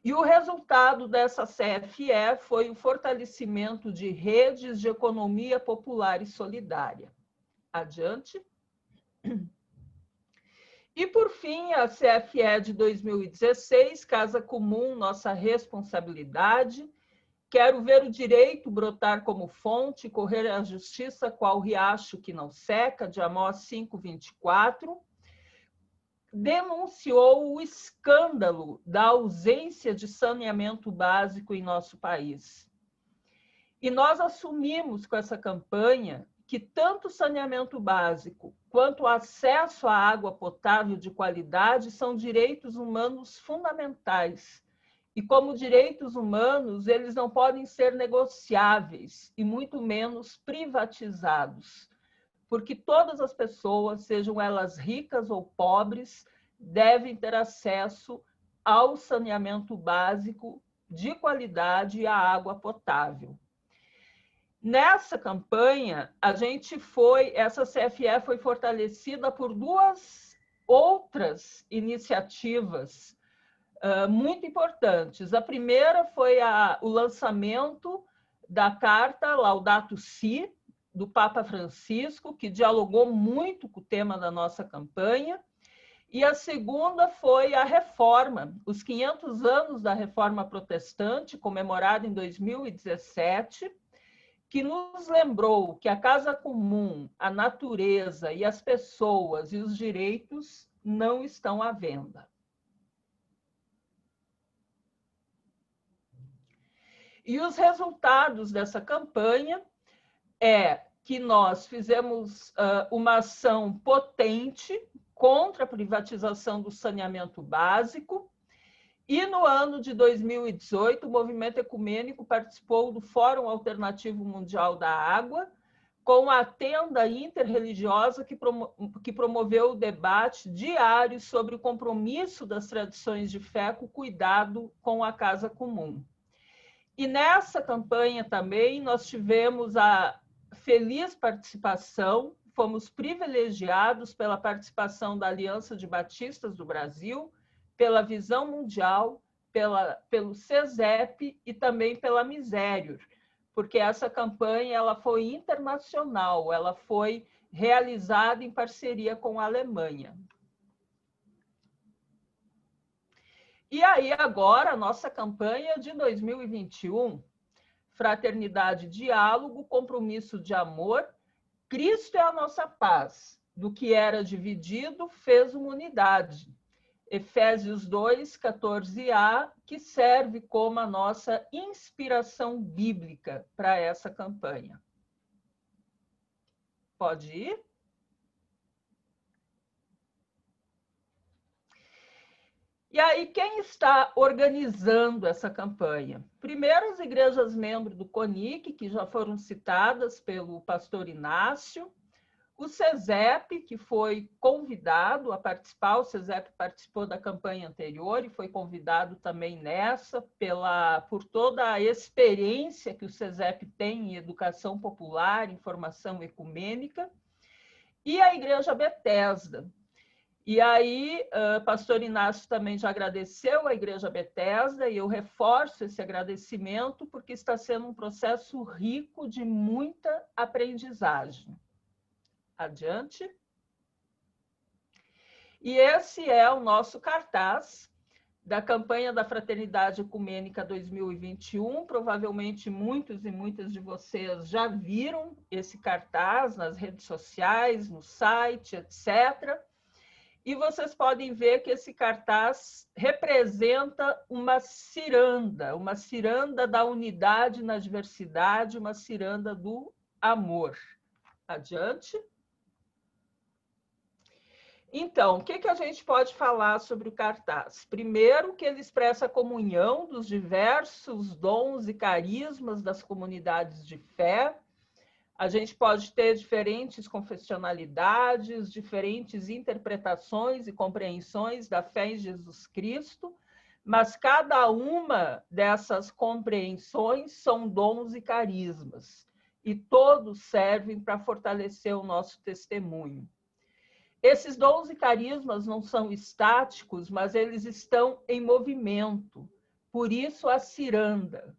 E o resultado dessa CFE foi o fortalecimento de redes de economia popular e solidária. Adiante. E, por fim, a CFE de 2016, Casa Comum, Nossa Responsabilidade. Quero ver o direito brotar como fonte, correr a justiça qual riacho que não seca, de Amós 5:24. Denunciou o escândalo da ausência de saneamento básico em nosso país. E nós assumimos com essa campanha que tanto saneamento básico quanto o acesso à água potável de qualidade são direitos humanos fundamentais. E como direitos humanos, eles não podem ser negociáveis e muito menos privatizados, porque todas as pessoas, sejam elas ricas ou pobres, devem ter acesso ao saneamento básico de qualidade e à água potável. Nessa campanha, essa CFE foi fortalecida por duas outras iniciativas muito importantes. A primeira foi o lançamento da carta Laudato Si, do Papa Francisco, que dialogou muito com o tema da nossa campanha. E a segunda foi a reforma, os 500 anos da Reforma Protestante, comemorada em 2017, que nos lembrou que a casa comum, a natureza e as pessoas e os direitos não estão à venda. E os resultados dessa campanha é que nós fizemos uma ação potente contra a privatização do saneamento básico, e no ano de 2018, o movimento ecumênico participou do Fórum Alternativo Mundial da Água, com a tenda interreligiosa que promoveu o debate diário sobre o compromisso das tradições de fé com o cuidado com a casa comum. E nessa campanha também nós tivemos a feliz participação, fomos privilegiados pela participação da Aliança de Batistas do Brasil, pela Visão Mundial, pelo CESEP e também pela Miserior, porque essa campanha ela foi internacional, ela foi realizada em parceria com a Alemanha. E aí agora a nossa campanha de 2021, Fraternidade, Diálogo, Compromisso de Amor, Cristo é a nossa paz, do que era dividido fez uma unidade. Efésios 2, 14a, que serve como a nossa inspiração bíblica para essa campanha. Pode ir? E aí, quem está organizando essa campanha? Primeiro, as igrejas membros do CONIC, que já foram citadas pelo pastor Inácio, o CESEP, que foi convidado a participar, o CESEP participou da campanha anterior e foi convidado também nessa, por toda a experiência que o CESEP tem em educação popular, em formação ecumênica, e a Igreja Bethesda. E aí, pastor Inácio também já agradeceu a Igreja Bethesda, e eu reforço esse agradecimento, porque está sendo um processo rico de muita aprendizagem. Adiante. E esse é o nosso cartaz da campanha da Fraternidade Ecumênica 2021. Provavelmente muitos e muitas de vocês já viram esse cartaz nas redes sociais, no site, etc. E vocês podem ver que esse cartaz representa uma ciranda da unidade na diversidade, uma ciranda do amor. Adiante. Então, o que a gente pode falar sobre o cartaz? Primeiro, que ele expressa a comunhão dos diversos dons e carismas das comunidades de fé. A gente pode ter diferentes confessionalidades, diferentes interpretações e compreensões da fé em Jesus Cristo, mas cada uma dessas compreensões são dons e carismas, e todos servem para fortalecer o nosso testemunho. Esses dons e carismas não são estáticos, mas eles estão em movimento. Por isso, a ciranda.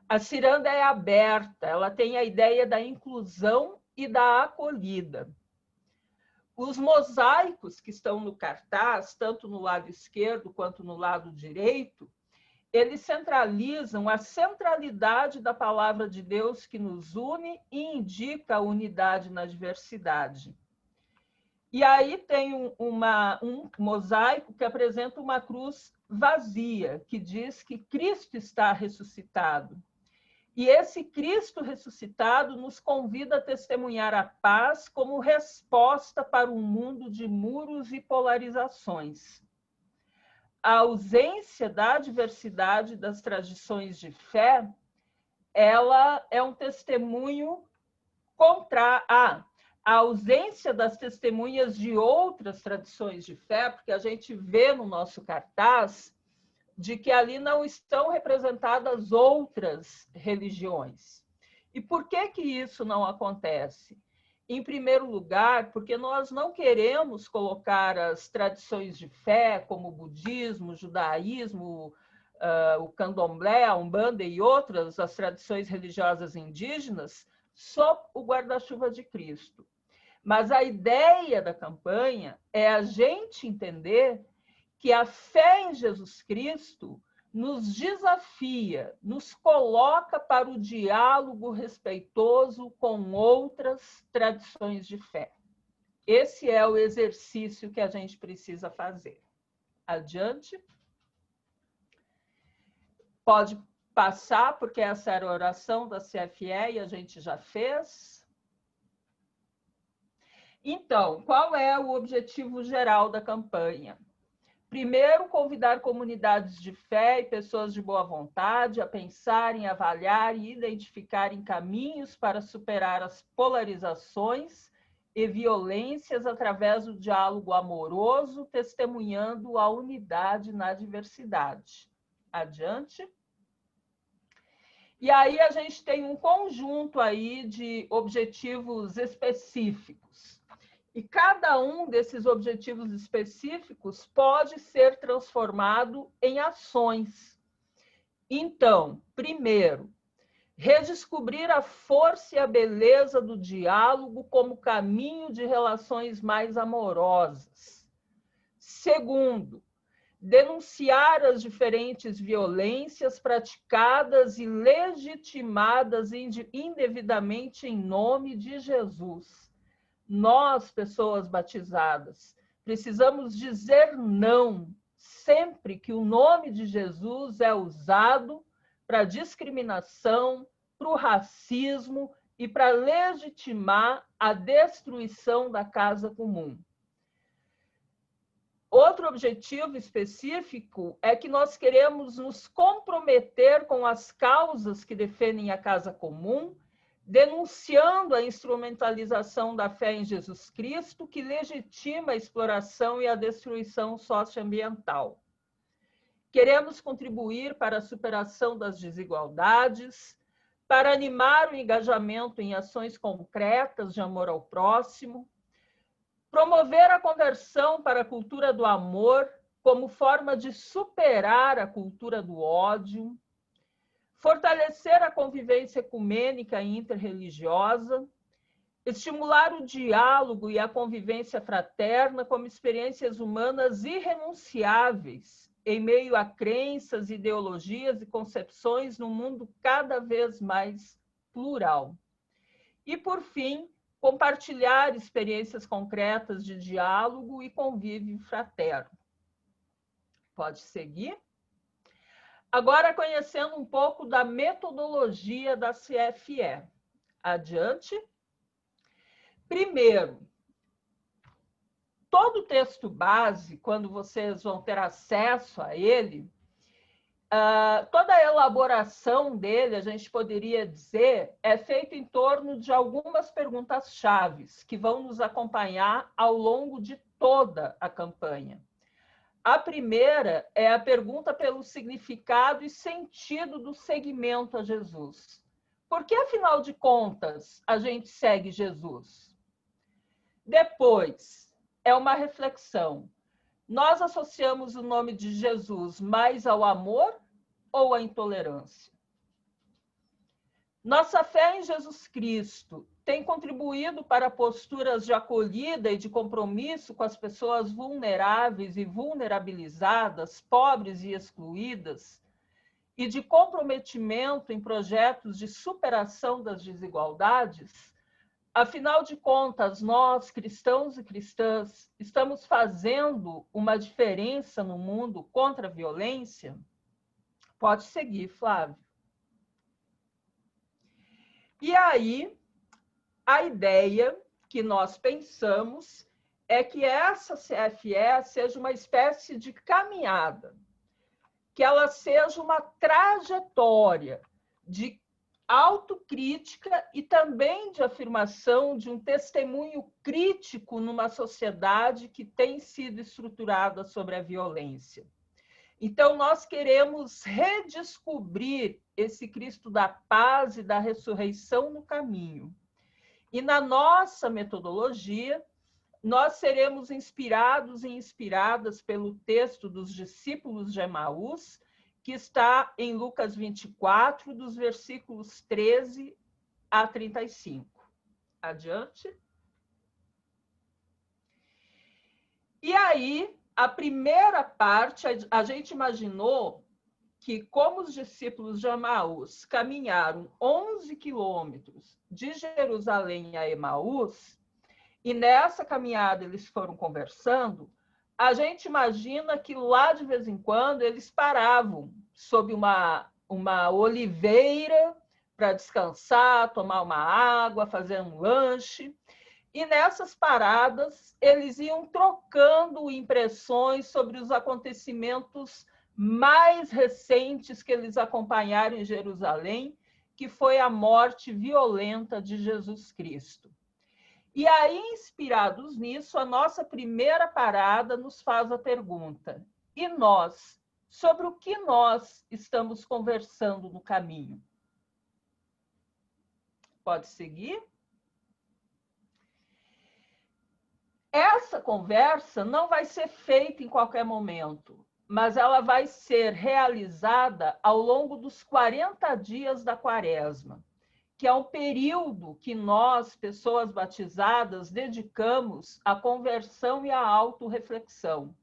A ciranda é aberta, ela tem a ideia da inclusão e da acolhida. Os mosaicos que estão no cartaz, tanto no lado esquerdo quanto no lado direito, eles centralizam a centralidade da palavra de Deus que nos une e indica a unidade na diversidade. E aí tem um mosaico que apresenta uma cruz vazia, que diz que Cristo está ressuscitado. E esse Cristo ressuscitado nos convida a testemunhar a paz como resposta para um mundo de muros e polarizações. A ausência da diversidade das tradições de fé, ela é um testemunho contra a ausência das testemunhas de outras tradições de fé, porque a gente vê no nosso cartaz de que ali não estão representadas outras religiões. E por que isso não acontece? Em primeiro lugar, porque nós não queremos colocar as tradições de fé, como o budismo, o judaísmo, o candomblé, a umbanda e outras, as tradições religiosas indígenas, sob o guarda-chuva de Cristo. Mas a ideia da campanha é a gente entender que a fé em Jesus Cristo nos desafia, nos coloca para o diálogo respeitoso com outras tradições de fé. Esse é o exercício que a gente precisa fazer. Adiante. Pode passar, porque essa era a oração da CFE e a gente já fez. Então, qual é o objetivo geral da campanha? Primeiro, convidar comunidades de fé e pessoas de boa vontade a pensarem, avaliar e identificarem caminhos para superar as polarizações e violências através do diálogo amoroso, testemunhando a unidade na diversidade. Adiante. E aí a gente tem um conjunto aí de objetivos específicos. E cada um desses objetivos específicos pode ser transformado em ações. Então, primeiro, redescobrir a força e a beleza do diálogo como caminho de relações mais amorosas. Segundo, denunciar as diferentes violências praticadas e legitimadas indevidamente em nome de Jesus. Nós, pessoas batizadas, precisamos dizer não sempre que o nome de Jesus é usado para discriminação, para o racismo e para legitimar a destruição da casa comum. Outro objetivo específico é que nós queremos nos comprometer com as causas que defendem a casa comum, denunciando a instrumentalização da fé em Jesus Cristo, que legitima a exploração e a destruição socioambiental. Queremos contribuir para a superação das desigualdades, para animar o engajamento em ações concretas de amor ao próximo, promover a conversão para a cultura do amor como forma de superar a cultura do ódio, fortalecer a convivência ecumênica e interreligiosa, estimular o diálogo e a convivência fraterna como experiências humanas irrenunciáveis em meio a crenças, ideologias e concepções num mundo cada vez mais plural. E, por fim, compartilhar experiências concretas de diálogo e convívio fraterno. Pode seguir? Agora, conhecendo um pouco da metodologia da CFE. Adiante. Primeiro, todo o texto base, quando vocês vão ter acesso a ele, toda a elaboração dele, a gente poderia dizer, é feita em torno de algumas perguntas-chave que vão nos acompanhar ao longo de toda a campanha. A primeira é a pergunta pelo significado e sentido do seguimento a Jesus. Por que, afinal de contas, a gente segue Jesus? Depois, é uma reflexão. Nós associamos o nome de Jesus mais ao amor ou à intolerância? Nossa fé em Jesus Cristo tem contribuído para posturas de acolhida e de compromisso com as pessoas vulneráveis e vulnerabilizadas, pobres e excluídas, e de comprometimento em projetos de superação das desigualdades? Afinal de contas, nós, cristãos e cristãs, estamos fazendo uma diferença no mundo contra a violência? Pode seguir, Flávio. E aí, a ideia que nós pensamos é que essa CFE seja uma espécie de caminhada, que ela seja uma trajetória de autocrítica e também de afirmação de um testemunho crítico numa sociedade que tem sido estruturada sobre a violência. Então, nós queremos redescobrir esse Cristo da paz e da ressurreição no caminho. E na nossa metodologia, nós seremos inspirados e inspiradas pelo texto dos discípulos de Emaús, que está em Lucas 24, dos versículos 13 a 35. Adiante. E aí, a primeira parte, a gente imaginou que, como os discípulos de Emaús caminharam 11 quilômetros de Jerusalém a Emaús, e nessa caminhada eles foram conversando, a gente imagina que lá, de vez em quando, eles paravam sob uma oliveira para descansar, tomar uma água, fazer um lanche. E nessas paradas, eles iam trocando impressões sobre os acontecimentos mais recentes que eles acompanharam em Jerusalém, que foi a morte violenta de Jesus Cristo. E aí, inspirados nisso, a nossa primeira parada nos faz a pergunta: e nós? Sobre o que nós estamos conversando no caminho? Pode seguir? essa conversa não vai ser feita em qualquer momento, mas ela vai ser realizada ao longo dos 40 dias da Quaresma, que é um período que nós, pessoas batizadas, dedicamos à conversão e à autorreflexão.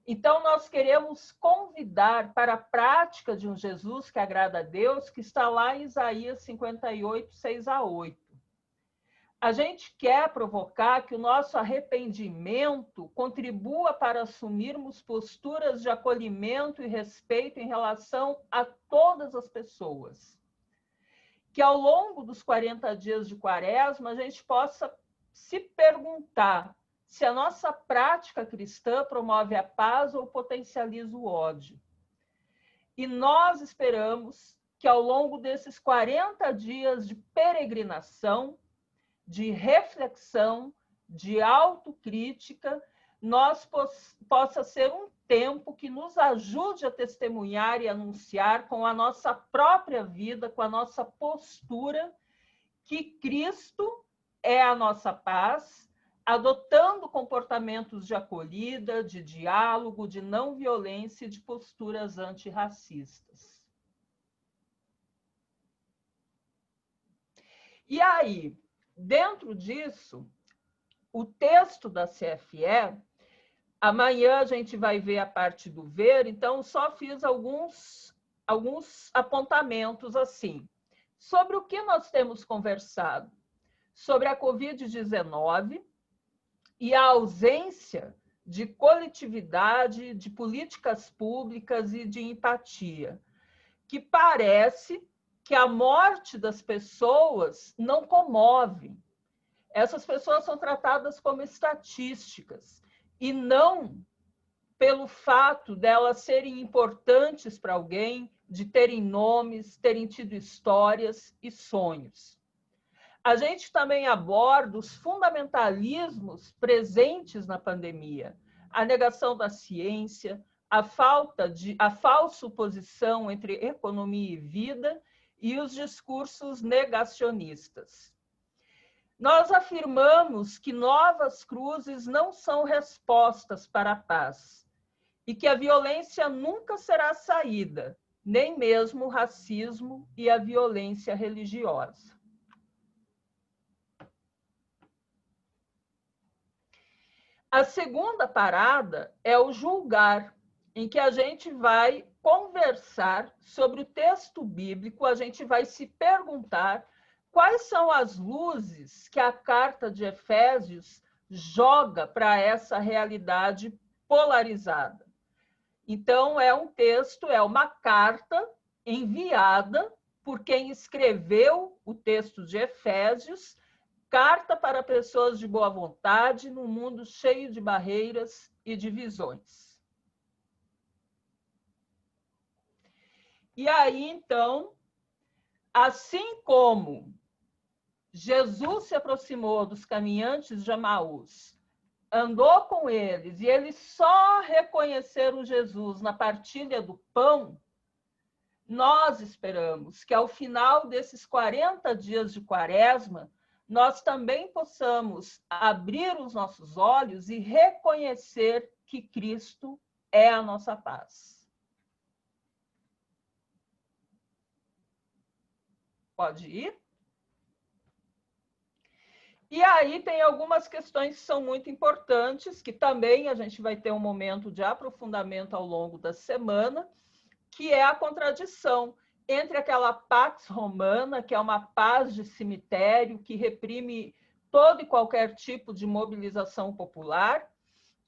Então, nós queremos convidar para a prática de um Jesus que agrada a Deus, que está lá em Isaías 58, 6-8. A gente quer provocar que o nosso arrependimento contribua para assumirmos posturas de acolhimento e respeito em relação a todas as pessoas. Que ao longo dos 40 dias de Quaresma, a gente possa se perguntar se a nossa prática cristã promove a paz ou potencializa o ódio. E nós esperamos que ao longo desses 40 dias de peregrinação, de reflexão, de autocrítica, possa ser um tempo que nos ajude a testemunhar e anunciar com a nossa própria vida, com a nossa postura, que Cristo é a nossa paz, adotando comportamentos de acolhida, de diálogo, de não violência e de posturas antirracistas. E aí, dentro disso, o texto da CFE, amanhã a gente vai ver a parte do ver, então só fiz alguns apontamentos assim. Sobre o que nós temos conversado? Sobre a Covid-19 e a ausência de coletividade, de políticas públicas e de empatia, que parece que a morte das pessoas não comove. Essas pessoas são tratadas como estatísticas e não pelo fato delas serem importantes para alguém, de terem nomes, terem tido histórias e sonhos. A gente também aborda os fundamentalismos presentes na pandemia, a negação da ciência, a falsa oposição entre economia e vida e os discursos negacionistas. Nós afirmamos que novas cruzes não são respostas para a paz e que a violência nunca será a saída, nem mesmo o racismo e a violência religiosa. A segunda parada é o julgar, em que a gente vai conversar sobre o texto bíblico, a gente vai se perguntar quais são as luzes que a carta de Efésios joga para essa realidade polarizada. Então, é um texto, é uma carta enviada por quem escreveu o texto de Efésios, carta para pessoas de boa vontade num mundo cheio de barreiras e divisões. E aí, então, assim como Jesus se aproximou dos caminhantes de Emaús, andou com eles e eles só reconheceram Jesus na partilha do pão, nós esperamos que ao final desses 40 dias de Quaresma, nós também possamos abrir os nossos olhos e reconhecer que Cristo é a nossa paz. Pode ir? E aí tem algumas questões que são muito importantes, que também a gente vai ter um momento de aprofundamento ao longo da semana, que é a contradição entre aquela pax romana, que é uma paz de cemitério, que reprime todo e qualquer tipo de mobilização popular,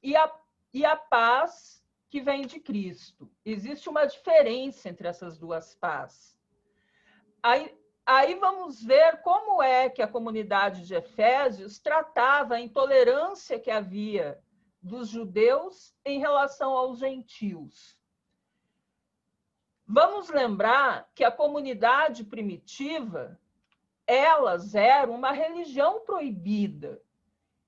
e a paz que vem de Cristo. Existe uma diferença entre essas duas pazes. Aí vamos ver como é que a comunidade de Efésios tratava a intolerância que havia dos judeus em relação aos gentios. Vamos lembrar que a comunidade primitiva, elas eram uma religião proibida.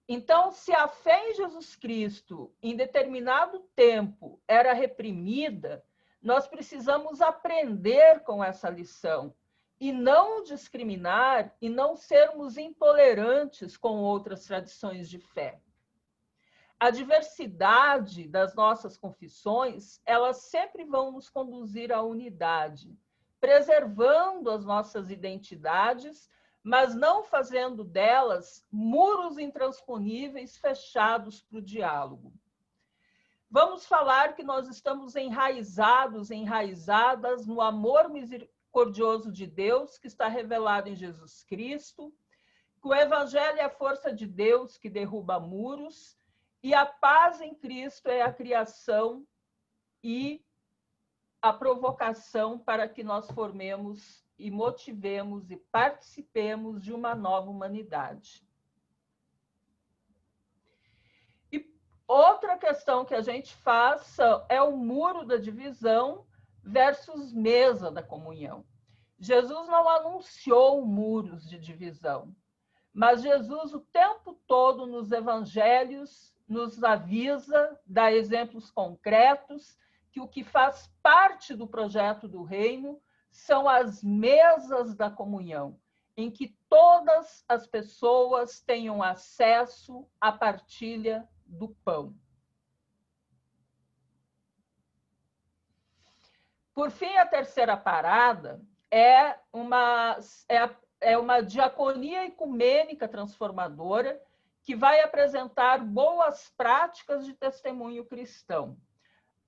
Então, se a fé em Jesus Cristo, em determinado tempo, era reprimida, nós precisamos aprender com essa lição e não discriminar e não sermos intolerantes com outras tradições de fé. a diversidade das nossas confissões, elas sempre vão nos conduzir à unidade, preservando as nossas identidades, mas não fazendo delas muros intransponíveis fechados para o diálogo. Vamos falar que nós estamos enraizados, enraizadas no amor misericordioso de Deus que está revelado em Jesus Cristo, que o Evangelho é a força de Deus que derruba muros, e a paz em Cristo é a criação e a provocação para que nós formemos e motivemos e participemos de uma nova humanidade. E outra questão que a gente faz é o muro da divisão versus mesa da comunhão. Jesus não anunciou muros de divisão, mas Jesus o tempo todo nos evangelhos nos avisa, dá exemplos concretos, que o que faz parte do projeto do reino são as mesas da comunhão, em que todas as pessoas tenham acesso à partilha do pão. Por fim, a terceira parada é uma diaconia ecumênica transformadora que vai apresentar boas práticas de testemunho cristão.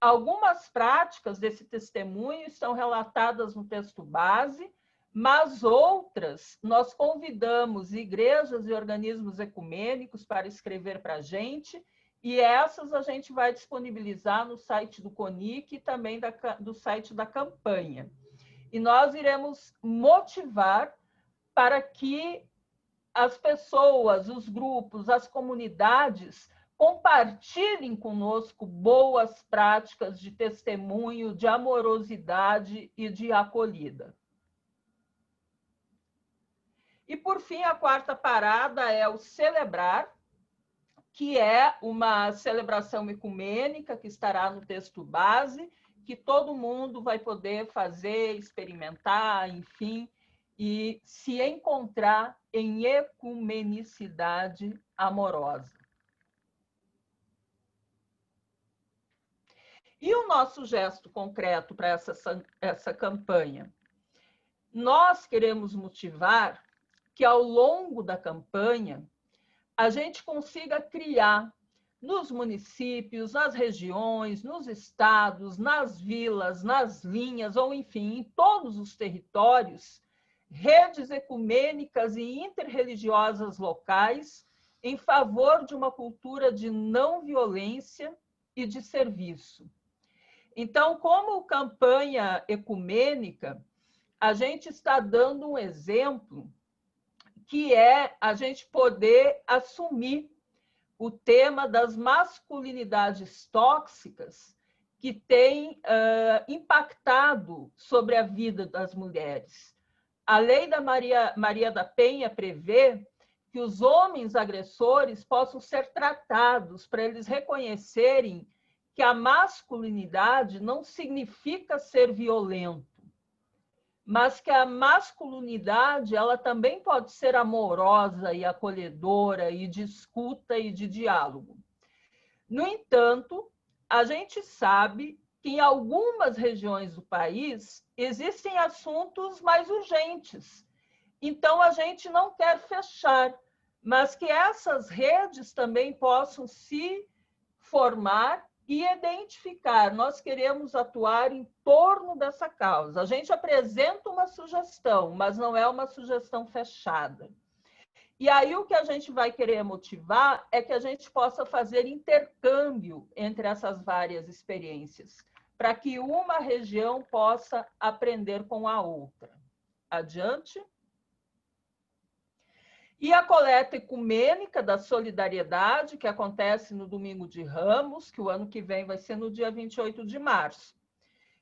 Algumas práticas desse testemunho estão relatadas no texto base, mas outras nós convidamos igrejas e organismos ecumênicos para escrever para a gente, e essas a gente vai disponibilizar no site do CONIC e também do site da campanha. E nós iremos motivar para que as pessoas, os grupos, as comunidades compartilhem conosco boas práticas de testemunho, de amorosidade e de acolhida. E, por fim, a quarta parada é o celebrar, que é uma celebração ecumênica que estará no texto base, que todo mundo vai poder fazer, experimentar, enfim, e se encontrar em ecumenicidade amorosa. E o nosso gesto concreto para essa campanha? Nós queremos motivar que, ao longo da campanha, a gente consiga criar nos municípios, nas regiões, nos estados, nas vilas, nas linhas, ou enfim, em todos os territórios, redes ecumênicas e interreligiosas locais em favor de uma cultura de não violência e de serviço. Então, como campanha ecumênica, a gente está dando um exemplo que é a gente poder assumir o tema das masculinidades tóxicas que tem impactado sobre a vida das mulheres. A lei da Maria da Penha prevê que os homens agressores possam ser tratados para eles reconhecerem que a masculinidade não significa ser violento, mas que a masculinidade ela também pode ser amorosa e acolhedora e de escuta e de diálogo. No entanto, a gente sabe que em algumas regiões do país existem assuntos mais urgentes. Então, a gente não quer fechar, mas que essas redes também possam se formar e identificar. Nós queremos atuar em torno dessa causa. A gente apresenta uma sugestão, mas não é uma sugestão fechada. E aí o que a gente vai querer motivar é que a gente possa fazer intercâmbio entre essas várias experiências, para que uma região possa aprender com a outra. Adiante. E a coleta ecumênica da solidariedade, que acontece no Domingo de Ramos, que o ano que vem vai ser no dia 28 de março.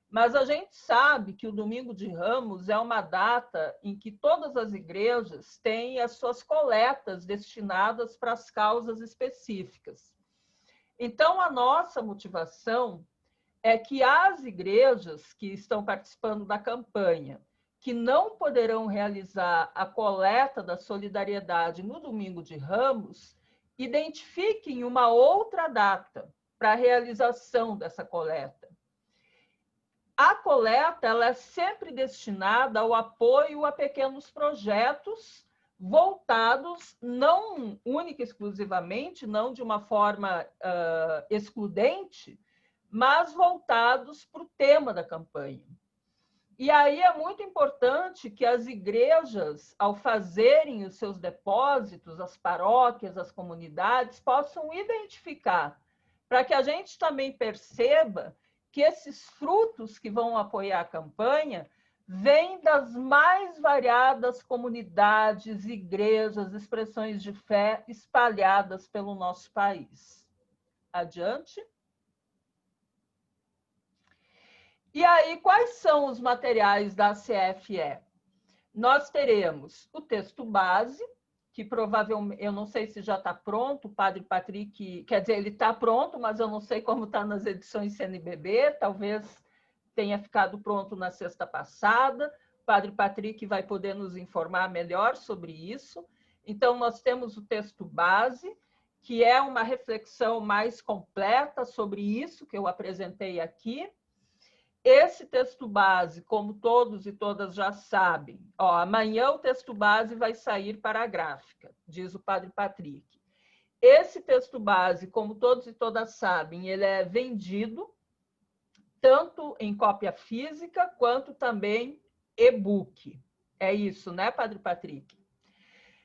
Mas a gente sabe que o Domingo de Ramos é uma data em que todas as igrejas têm as suas coletas destinadas para as causas específicas. Então, a nossa motivação é que as igrejas que estão participando da campanha, que não poderão realizar a coleta da solidariedade no Domingo de Ramos, identifiquem uma outra data para a realização dessa coleta. A coleta ela é sempre destinada ao apoio a pequenos projetos voltados, não única e exclusivamente, não de uma forma excludente, mas voltados para o tema da campanha. E aí é muito importante que as igrejas, ao fazerem os seus depósitos, as paróquias, as comunidades, possam identificar, para que a gente também perceba que esses frutos que vão apoiar a campanha vêm das mais variadas comunidades, igrejas, expressões de fé espalhadas pelo nosso país. Adiante. E aí, quais são os materiais da CFE? Nós teremos o texto base, que provavelmente, eu não sei se já está pronto, o Padre Patrick, quer dizer, ele está pronto, mas eu não sei como está nas edições CNBB, talvez tenha ficado pronto na sexta passada, o Padre Patrick vai poder nos informar melhor sobre isso. Então, nós temos o texto base, que é uma reflexão mais completa sobre isso que eu apresentei aqui. Esse texto base, como todos e todas já sabem, amanhã o texto base vai sair para a gráfica, diz o Padre Patrick. Esse texto base, como todos e todas sabem, ele é vendido tanto em cópia física quanto também e-book. É isso, né, Padre Patrick?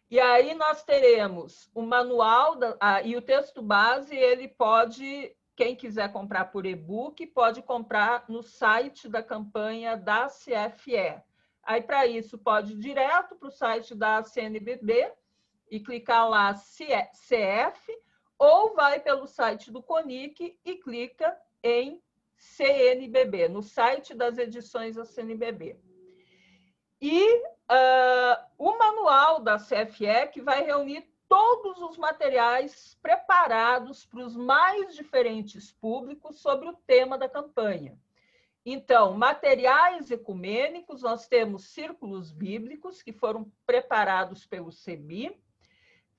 E aí nós teremos o manual e o texto base, ele pode... Quem quiser comprar por e-book, pode comprar no site da campanha da CFE. Aí, para isso, pode ir direto para o site da CNBB e clicar lá CF, ou vai pelo site do CONIC e clica em CNBB, no site das edições da CNBB. E o manual da CFE, que vai reunir todos os materiais preparados para os mais diferentes públicos sobre o tema da campanha. Então, materiais ecumênicos, nós temos círculos bíblicos, que foram preparados pelo CEBI,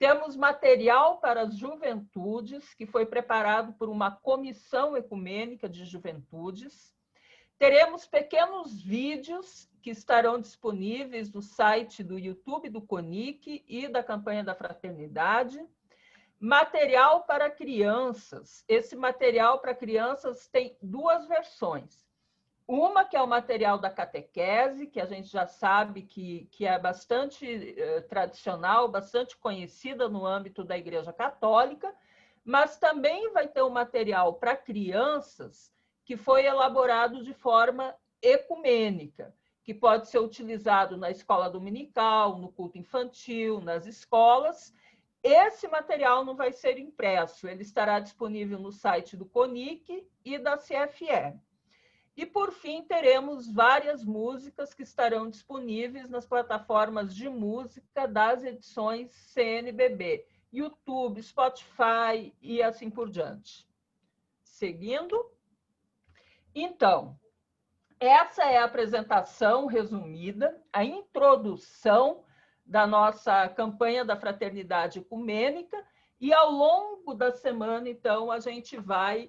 temos material para as juventudes, que foi preparado por uma comissão ecumênica de juventudes, teremos pequenos vídeos que estarão disponíveis no site do YouTube do CONIC e da Campanha da Fraternidade. Material para crianças. Esse material para crianças tem duas versões. Uma que é o material da catequese, que a gente já sabe que é bastante tradicional, bastante conhecida no âmbito da Igreja Católica, mas também vai ter um material para crianças que foi elaborado de forma ecumênica, que pode ser utilizado na escola dominical, no culto infantil, nas escolas. Esse material não vai ser impresso, ele estará disponível no site do CONIC e da CFE. E, por fim, teremos várias músicas que estarão disponíveis nas plataformas de música das edições CNBB, YouTube, Spotify e assim por diante. Seguindo. Então, essa é a apresentação resumida, a introdução da nossa campanha da Fraternidade Ecumênica, e ao longo da semana, então, a gente vai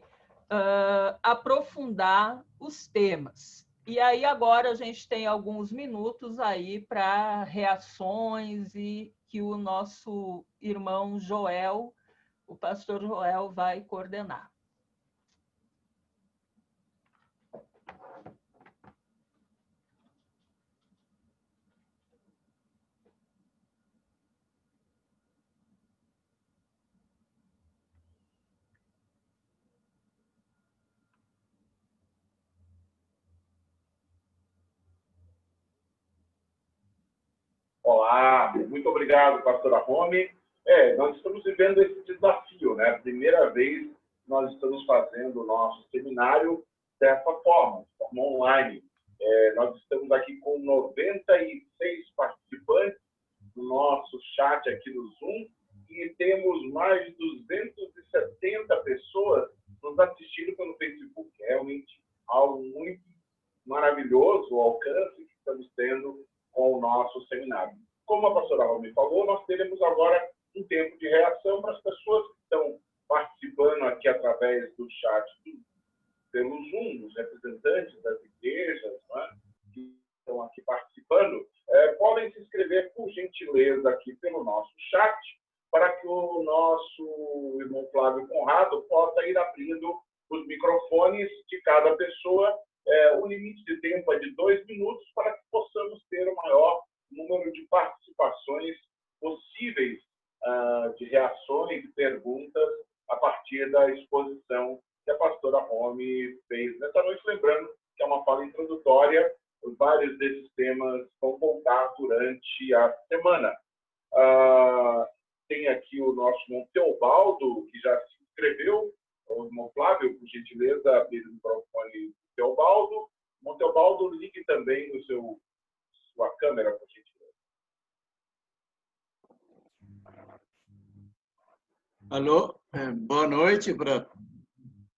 aprofundar os temas. E aí agora a gente tem alguns minutos aí para reações e que o nosso irmão Joel, o pastor Joel, vai coordenar. Olá, muito obrigado, pastora Romy. Nós estamos vivendo esse desafio, né? Primeira vez nós estamos fazendo o nosso seminário dessa forma, de forma online. Nós estamos aqui com 96 participantes no nosso chat aqui no Zoom e temos mais de 270 pessoas nos assistindo pelo Facebook. É realmente algo muito maravilhoso o alcance que estamos tendo com o nosso seminário. Como a pastora Romy falou, nós teremos agora um tempo de reação para as pessoas que estão participando aqui através do chat pelo Zoom, os representantes das igrejas, né, que estão aqui participando, podem se inscrever, por gentileza, aqui pelo nosso chat, para que o nosso irmão Flávio Conrado possa ir abrindo os microfones de cada pessoa. O limite de tempo é de 2 minutos, para que possamos ter o maior número de participações possíveis, de reações e perguntas a partir da exposição que a pastora Romy fez nessa noite. Lembrando que é uma fala introdutória, vários desses temas vão voltar durante a semana. Tem aqui o nosso irmão Teobaldo, que já se inscreveu. O irmão Flávio, por gentileza, abrir o microfone do Teobaldo. O Teobaldo, ligue também no sua câmera, por gentileza. Alô, boa noite para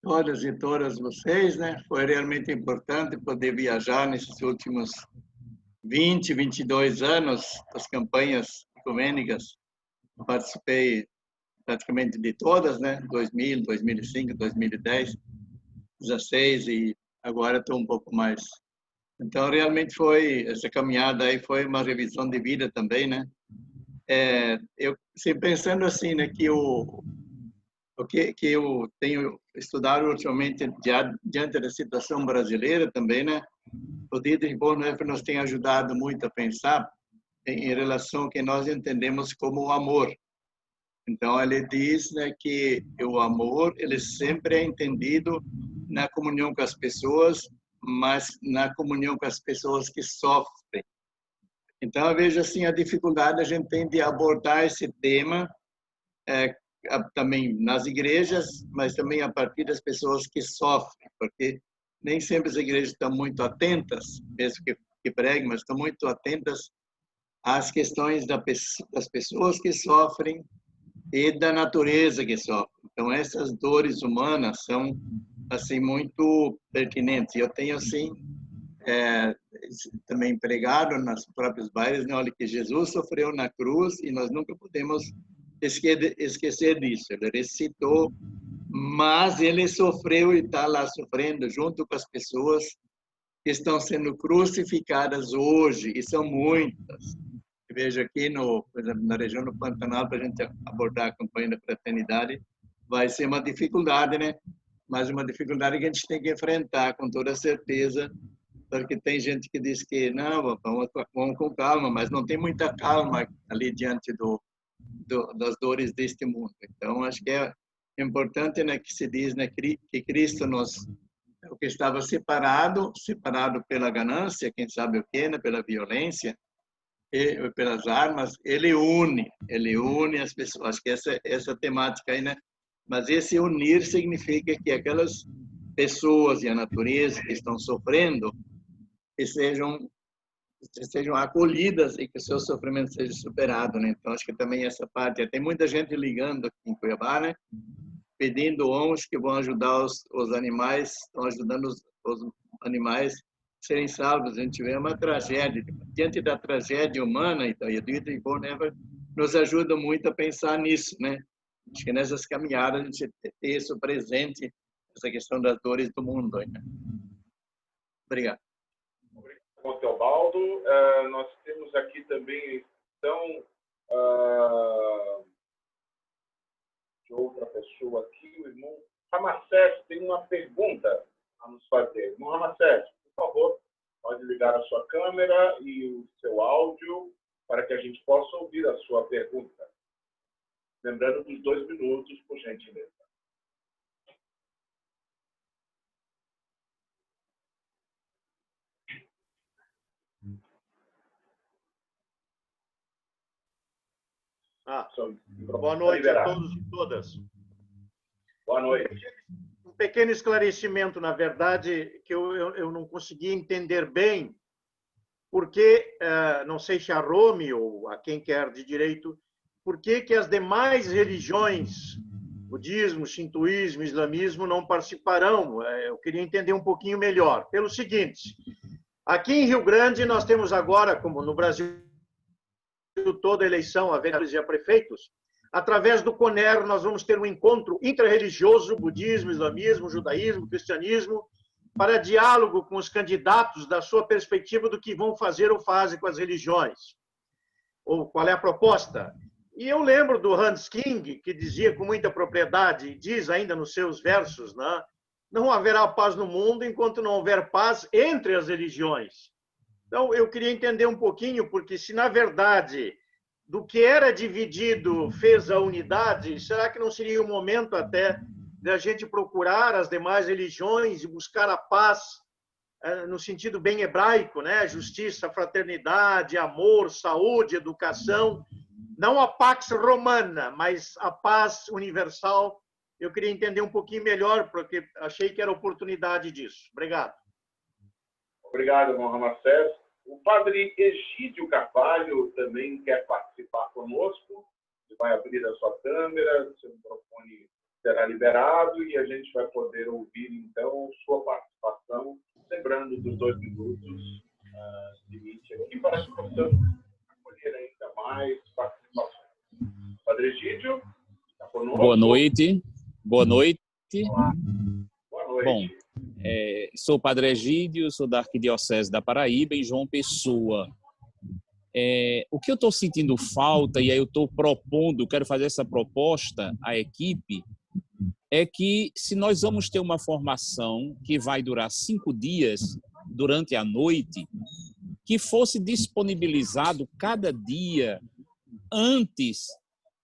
todas e todas vocês, né? Foi realmente importante poder viajar nesses últimos 20, 22 anos das campanhas ecumênicas. Participei praticamente de todas, né? 2000, 2005, 2010, 2016 e agora estou um pouco mais. Então, realmente essa caminhada aí foi uma revisão de vida também, né? Eu sempre pensando assim, né, que o que eu tenho estudado ultimamente diante da situação brasileira também, né? O Dietrich Bonhoeffer nos tem ajudado muito a pensar em relação ao que nós entendemos como o amor. Então ele diz, né, que o amor ele sempre é entendido na comunhão com as pessoas, mas na comunhão com as pessoas que sofrem. Então, eu vejo assim a dificuldade a gente tem de abordar esse tema também nas igrejas, mas também a partir das pessoas que sofrem, porque nem sempre as igrejas estão muito atentas, mesmo que preguem, mas estão muito atentas às questões das pessoas que sofrem e da natureza que sofre. Então, essas dores humanas são assim muito pertinentes. Eu tenho assim também pregado nas próprias bailes, né? Olha que Jesus sofreu na cruz e nós nunca podemos esquecer disso. Ele ressuscitou, mas ele sofreu e está lá sofrendo junto com as pessoas que estão sendo crucificadas hoje, e são muitas. Eu vejo aqui, por exemplo, na região do Pantanal, para a gente abordar a campanha da fraternidade, vai ser uma dificuldade, né? Mas uma dificuldade que a gente tem que enfrentar com toda certeza, porque tem gente que diz que não, vamos com calma, mas não tem muita calma ali diante das dores deste mundo. Então, acho que é importante, né, que se diz, né, que Cristo o que estava separado pela ganância, quem sabe o quê, né, pela violência, e pelas armas, ele une as pessoas. Acho que essa temática aí, né? Mas esse unir significa que aquelas pessoas e a natureza que estão sofrendo que sejam acolhidas e que o seu sofrimento seja superado, né? Então, acho que também essa parte, tem muita gente ligando aqui em Cuiabá, né? Pedindo ONGs que vão ajudar os animais, estão ajudando os animais a serem salvos. A gente vê uma tragédia, diante da tragédia humana, então, e o Dietrich Bonhoeffer nos ajuda muito a pensar nisso, né? Acho que nessas caminhadas a gente ter isso presente, essa questão das dores do mundo, né? Obrigado. Com Teobaldo, nós temos aqui também, então, de outra pessoa aqui, o irmão Ramacés tem uma pergunta a nos fazer. Irmão Ramacés, por favor, pode ligar a sua câmera e o seu áudio para que a gente possa ouvir a sua pergunta. Lembrando dos 2 minutos, por gentileza. Boa noite a todos e todas. Boa noite. Um pequeno esclarecimento, na verdade, que eu não consegui entender bem, porque, não sei se a Romy ou a quem quer de direito, por que as demais religiões, budismo, shintoísmo, islamismo, não participarão? Eu queria entender um pouquinho melhor. Pelo seguinte, aqui em Rio Grande nós temos agora, como no Brasil toda eleição a vereadores e a prefeitos, através do CONER, nós vamos ter um encontro interreligioso, budismo, islamismo, judaísmo, cristianismo, para diálogo com os candidatos da sua perspectiva do que vão fazer ou fazem com as religiões, ou qual é a proposta. E eu lembro do Hans King, que dizia com muita propriedade, diz ainda nos seus versos, né? Não haverá paz no mundo enquanto não houver paz entre as religiões. Então, eu queria entender um pouquinho, porque se, na verdade, do que era dividido fez a unidade, será que não seria o momento até da gente procurar as demais religiões e buscar a paz no sentido bem hebraico, né? Justiça, fraternidade, amor, saúde, educação, não a Pax Romana, mas a paz universal. Eu queria entender um pouquinho melhor, porque achei que era oportunidade disso. Obrigado. Obrigado, Mohamed César. O padre Egídio Carvalho também quer participar conosco. Ele vai abrir a sua câmera, seu microfone será liberado e a gente vai poder ouvir, então, sua participação, lembrando dos 2 minutos limite aqui, para que possamos acolher ainda mais participações. Padre Egídio, está conosco? Boa noite. Boa noite. Olá. Boa noite. Bom, sou o Padre Egídio, sou da Arquidiocese da Paraíba, em João Pessoa. O que eu estou sentindo falta, e aí eu estou propondo, quero fazer essa proposta à equipe, é que se nós vamos ter uma formação que vai durar 5 dias durante a noite, que fosse disponibilizado cada dia antes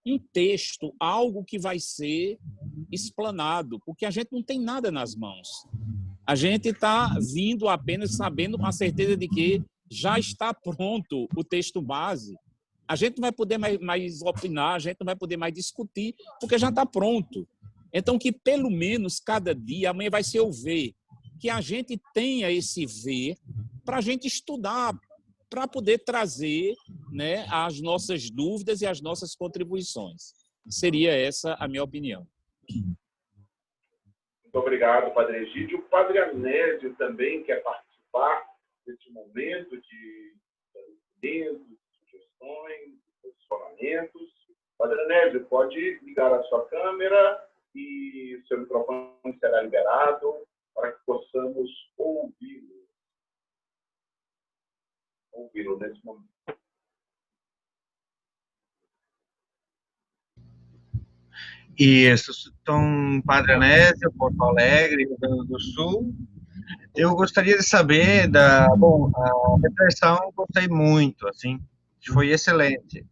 um texto, algo que vai ser explanado, porque a gente não tem nada nas mãos. A gente está vindo apenas sabendo com a certeza de que já está pronto o texto base. A gente não vai poder mais opinar, a gente não vai poder mais discutir, porque já está pronto. Então, que pelo menos cada dia, amanhã vai ser o ver, que a gente tenha esse ver para a gente estudar, para poder trazer, né, as nossas dúvidas e as nossas contribuições. Seria essa a minha opinião. Muito obrigado, Padre Egídio. O Padre Anésio também quer participar desse momento de esclarecimentos, sugestões, posicionamentos. Padre Anésio, pode ligar a sua câmera e seu microfone será liberado para que possamos ouvi-lo nesse momento. Isso, então, Padre Anésio, Porto Alegre, Rio Grande do Sul. Eu gostaria de saber a reflexão, gostei muito, assim, foi excelente.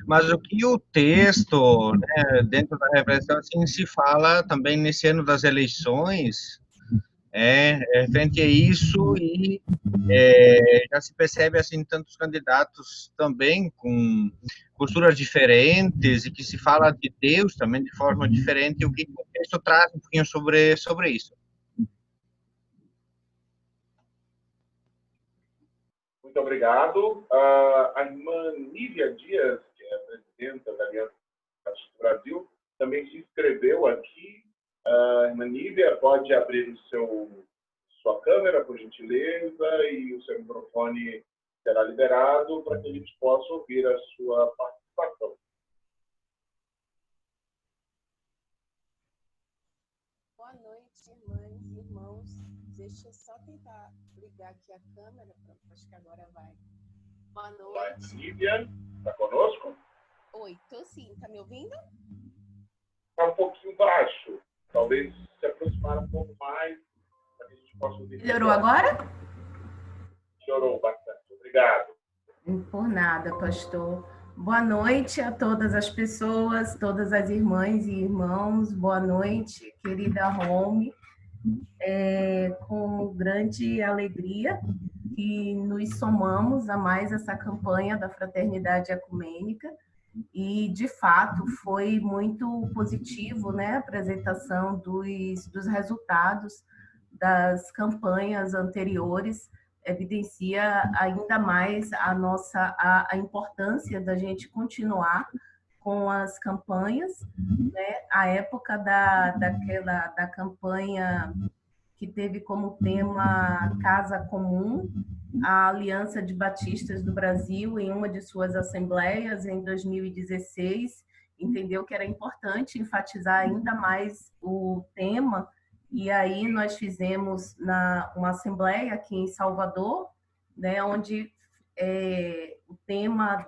Mas o que o texto, né, dentro da reflexão, assim, se fala também nesse ano das eleições, frente a isso, e já se percebe, assim, tantos candidatos também com posturas diferentes, e que se fala de Deus também de forma diferente, e o que o texto traz um pouquinho sobre isso. Muito obrigado. A irmã Nívia Dias, que é a presidenta da Aliança Católica do Brasil, também se inscreveu aqui. A irmã Nívia, pode abrir sua câmera, por gentileza, e o seu microfone será liberado para que a gente possa ouvir a sua participação. Boa noite, irmãs e irmãos. Deixa eu só tentar ligar aqui a câmera, acho que agora vai. Boa noite. Lívia, está conosco? Oi, tô sim. Tá me ouvindo? Está um pouquinho baixo. Talvez se aproximar um pouco mais para que a gente possa ouvir. Melhorou agora? Melhorou bastante. Obrigado. Por nada, pastor. Boa noite a todas as pessoas, todas as irmãs e irmãos. Boa noite, querida Rome. Com grande alegria que nos somamos a mais essa campanha da Fraternidade Ecumênica, e de fato foi muito positivo, né, a apresentação dos resultados das campanhas anteriores. Evidencia ainda mais a importância da gente continuar com as campanhas, né? A época da campanha que teve como tema Casa Comum, a Aliança de Batistas do Brasil, em uma de suas assembleias, em 2016, entendeu que era importante enfatizar ainda mais o tema, e aí nós fizemos uma assembleia aqui em Salvador, né, onde o tema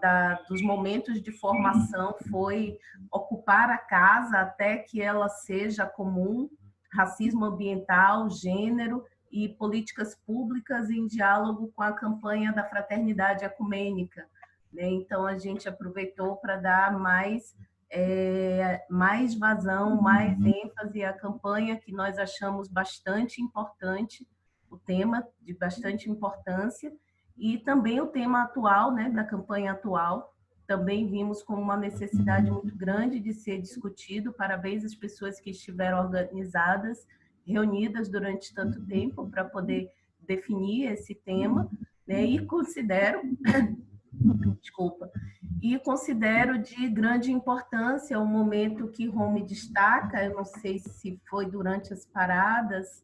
dos momentos de formação foi ocupar a casa até que ela seja comum, racismo ambiental, gênero e políticas públicas em diálogo com a campanha da Fraternidade Ecumênica, né? Então, a gente aproveitou para dar mais vazão, mais ênfase à campanha, que nós achamos bastante importante, o tema de bastante importância, e também o tema atual, né, da campanha atual, também vimos como uma necessidade muito grande de ser discutido. Parabéns às pessoas que estiveram organizadas, reunidas durante tanto tempo para poder definir esse tema, né, e considero de grande importância o momento que Rome destaca. Eu não sei se foi durante as paradas,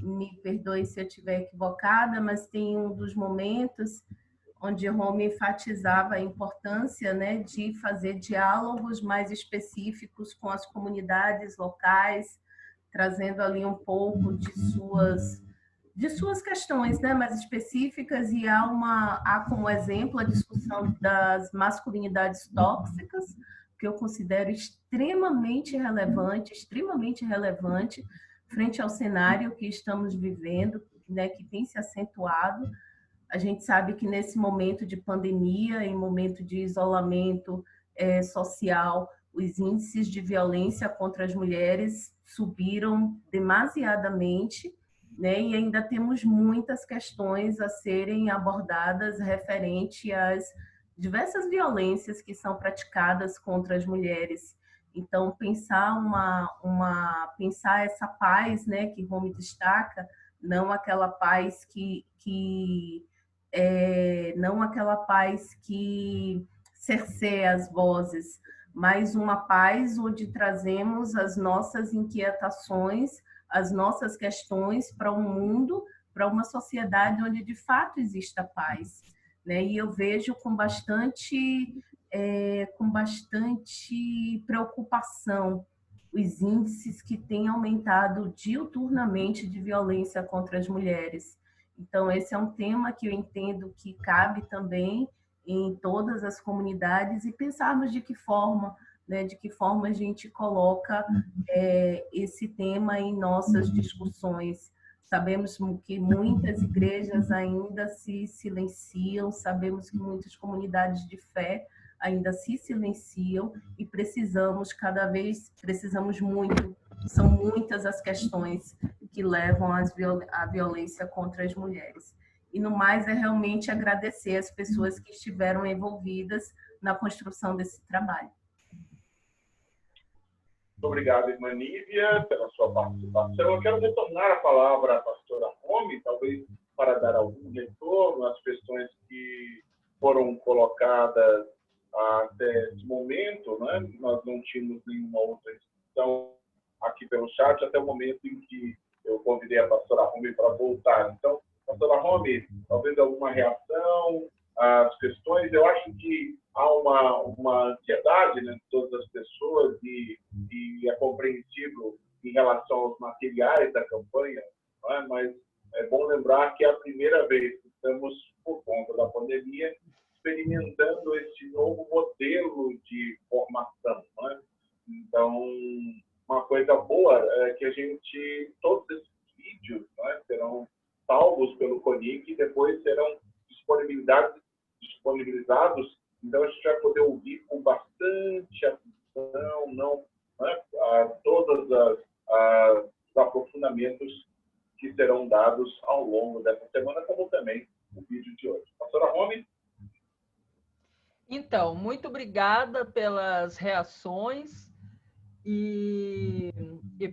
me perdoe se eu estiver equivocada, mas tem um dos momentos onde Rome enfatizava a importância, né, de fazer diálogos mais específicos com as comunidades locais, trazendo ali um pouco de suas questões, né, mais específicas, e há como exemplo a discussão das masculinidades tóxicas, que eu considero extremamente relevante frente ao cenário que estamos vivendo, né, que tem se acentuado. A gente sabe que nesse momento de pandemia, em momento de isolamento social, os índices de violência contra as mulheres subiram demasiadamente, né? E ainda temos muitas questões a serem abordadas referente às diversas violências que são praticadas contra as mulheres. Então, pensar pensar essa paz, né, que Rome destaca, não aquela paz não aquela paz que cerceia as vozes, mas uma paz onde trazemos as nossas inquietações, as nossas questões para um mundo, para uma sociedade onde de fato exista paz, né? E eu vejo com bastante preocupação os índices que têm aumentado diuturnamente de violência contra as mulheres. Então, esse é um tema que eu entendo que cabe também em todas as comunidades, e pensarmos de que forma, né, de que forma a gente coloca esse tema em nossas discussões. Sabemos que muitas igrejas ainda se silenciam, sabemos que muitas comunidades de fé ainda se silenciam, e precisamos muito, são muitas as questões que levam à violência contra as mulheres. E no mais é realmente agradecer as pessoas que estiveram envolvidas na construção desse trabalho. Muito obrigado, irmã Nívia, pela sua participação. Eu quero retornar a palavra à pastora Rome, talvez para dar algum retorno às questões que foram colocadas até esse momento, né? Nós não tínhamos nenhuma outra discussão aqui pelo chat até o momento em que eu convidei a pastora Rome para voltar. Então, pastora Rome, talvez alguma reação às questões? Eu acho que há uma ansiedade, né, de todas as pessoas, e é compreensível em relação aos materiais da campanha, não é? Mas é bom lembrar que é a primeira vez que estamos, por conta da pandemia, experimentando esse novo modelo de formação, não é? Então, uma coisa boa é que todos esses vídeos, não é, serão salvos pelo CONIC e depois serão disponibilizados. Então, a gente vai poder ouvir com bastante atenção, não é, todos os aprofundamentos que serão dados ao longo dessa semana, como também o vídeo de hoje. Pastora Rome? Então, muito obrigada pelas reações e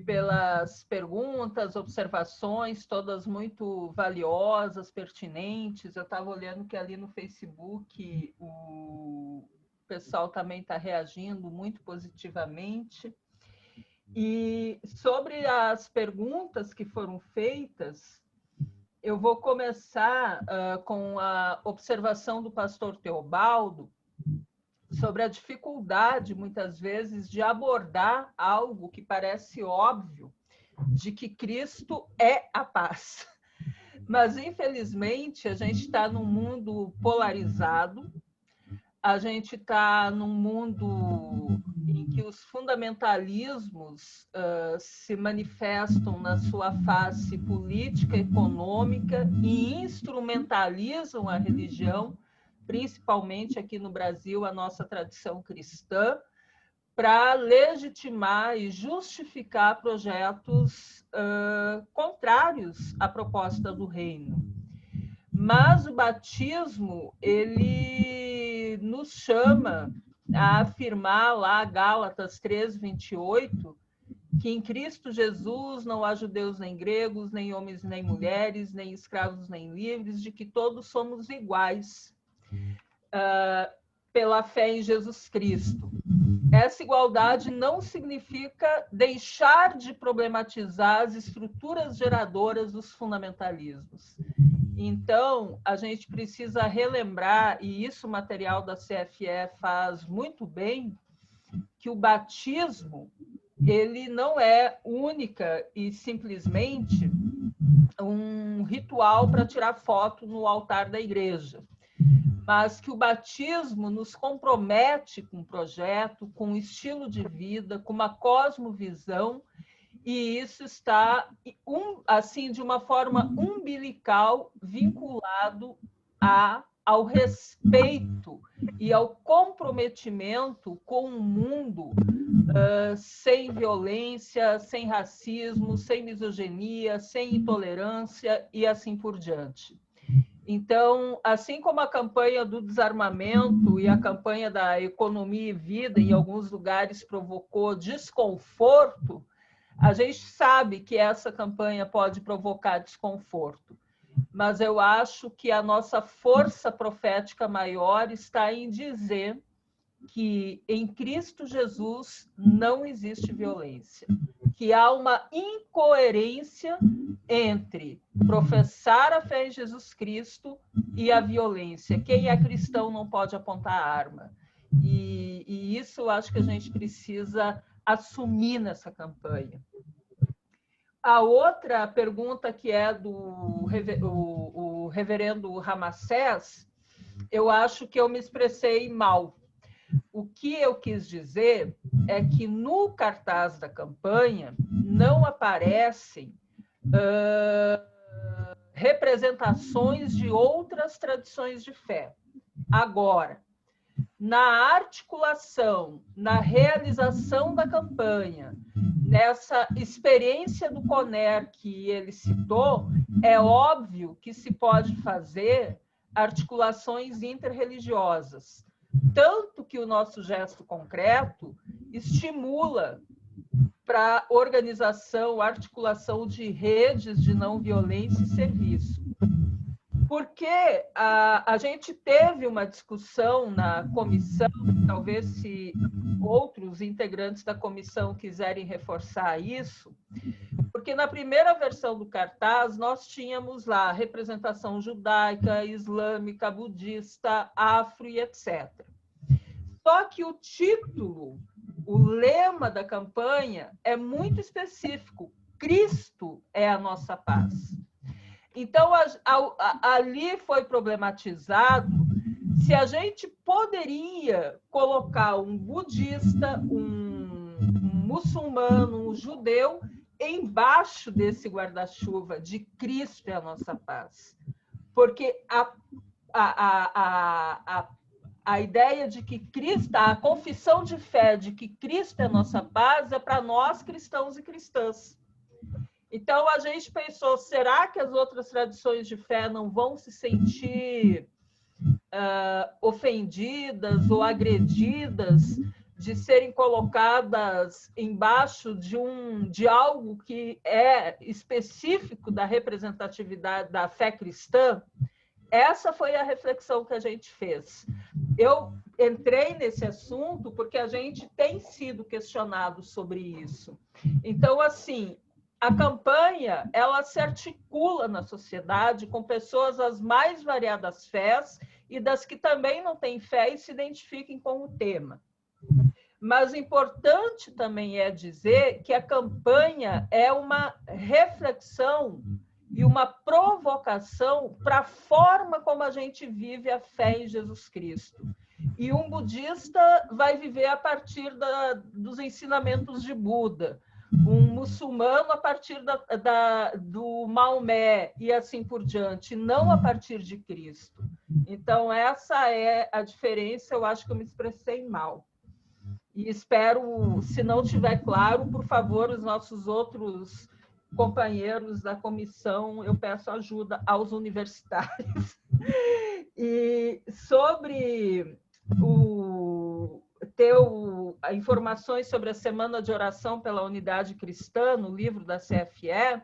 pelas perguntas, observações, todas muito valiosas, pertinentes. Eu estava olhando que ali no Facebook o pessoal também está reagindo muito positivamente. E sobre as perguntas que foram feitas, eu vou começar com a observação do pastor Teobaldo, sobre a dificuldade, muitas vezes, de abordar algo que parece óbvio, de que Cristo é a paz. Mas, infelizmente, a gente está num mundo polarizado, a gente está num mundo em que os fundamentalismos se manifestam na sua face política, econômica e instrumentalizam a religião, principalmente aqui no Brasil, a nossa tradição cristã, para legitimar e justificar projetos contrários à proposta do reino. Mas o batismo, ele nos chama a afirmar lá, Gálatas 3:28, que em Cristo Jesus não há judeus nem gregos, nem homens nem mulheres, nem escravos nem livres, de que todos somos iguais pela fé em Jesus Cristo. Essa igualdade não significa deixar de problematizar as estruturas geradoras dos fundamentalismos. Então, a gente precisa relembrar, e isso o material da CFE faz muito bem, que o batismo, ele não é única e simplesmente um ritual para tirar foto no altar da igreja, mas que o batismo nos compromete com o projeto, com o estilo de vida, com uma cosmovisão, e isso está, assim, de uma forma umbilical, vinculado ao respeito e ao comprometimento com um mundo sem violência, sem racismo, sem misoginia, sem intolerância e assim por diante. Então, assim como a campanha do desarmamento e a campanha da economia e vida em alguns lugares provocou desconforto, a gente sabe que essa campanha pode provocar desconforto, mas eu acho que a nossa força profética maior está em dizer que em Cristo Jesus não existe violência, que há uma incoerência entre professar a fé em Jesus Cristo e a violência. Quem é cristão não pode apontar a arma. E isso eu acho que a gente precisa assumir nessa campanha. A outra pergunta, que é do o reverendo Ramacés, eu acho que eu me expressei mal. O que eu quis dizer é que no cartaz da campanha não aparecem representações de outras tradições de fé. Agora, na articulação, na realização da campanha, nessa experiência do CONER que ele citou, é óbvio que se pode fazer articulações interreligiosas. Tanto que o nosso gesto concreto estimula para organização, articulação de redes de não violência e serviço. Porque a gente teve uma discussão na comissão, talvez se outros integrantes da comissão quiserem reforçar isso, porque na primeira versão do cartaz nós tínhamos lá representação judaica, islâmica, budista, afro e etc. Só que o título, o lema da campanha é muito específico: Cristo é a nossa paz. Então, ali foi problematizado se a gente poderia colocar um budista, um muçulmano, um judeu, embaixo desse guarda-chuva de Cristo é a nossa paz. Porque a ideia de que Cristo, a confissão de fé de que Cristo é a nossa paz é para nós cristãos e cristãs. Então, a gente pensou, será que as outras tradições de fé não vão se sentir ofendidas ou agredidas de serem colocadas embaixo de algo que é específico da representatividade da fé cristã? Essa foi a reflexão que a gente fez. Eu entrei nesse assunto porque a gente tem sido questionado sobre isso. Então, assim, a campanha, ela se articula na sociedade com pessoas das mais variadas fés e das que também não têm fé e se identifiquem com o tema. Mas importante também é dizer que a campanha é uma reflexão e uma provocação para a forma como a gente vive a fé em Jesus Cristo. E um budista vai viver a partir dos ensinamentos de Buda, um muçulmano a partir do Maomé e assim por diante, não a partir de Cristo. Então, essa é a diferença. Eu acho que eu me expressei mal. E espero, se não estiver claro, por favor, os nossos outros companheiros da comissão, eu peço ajuda aos universitários. E sobre informações sobre a Semana de Oração pela Unidade Cristã, no livro da CFE,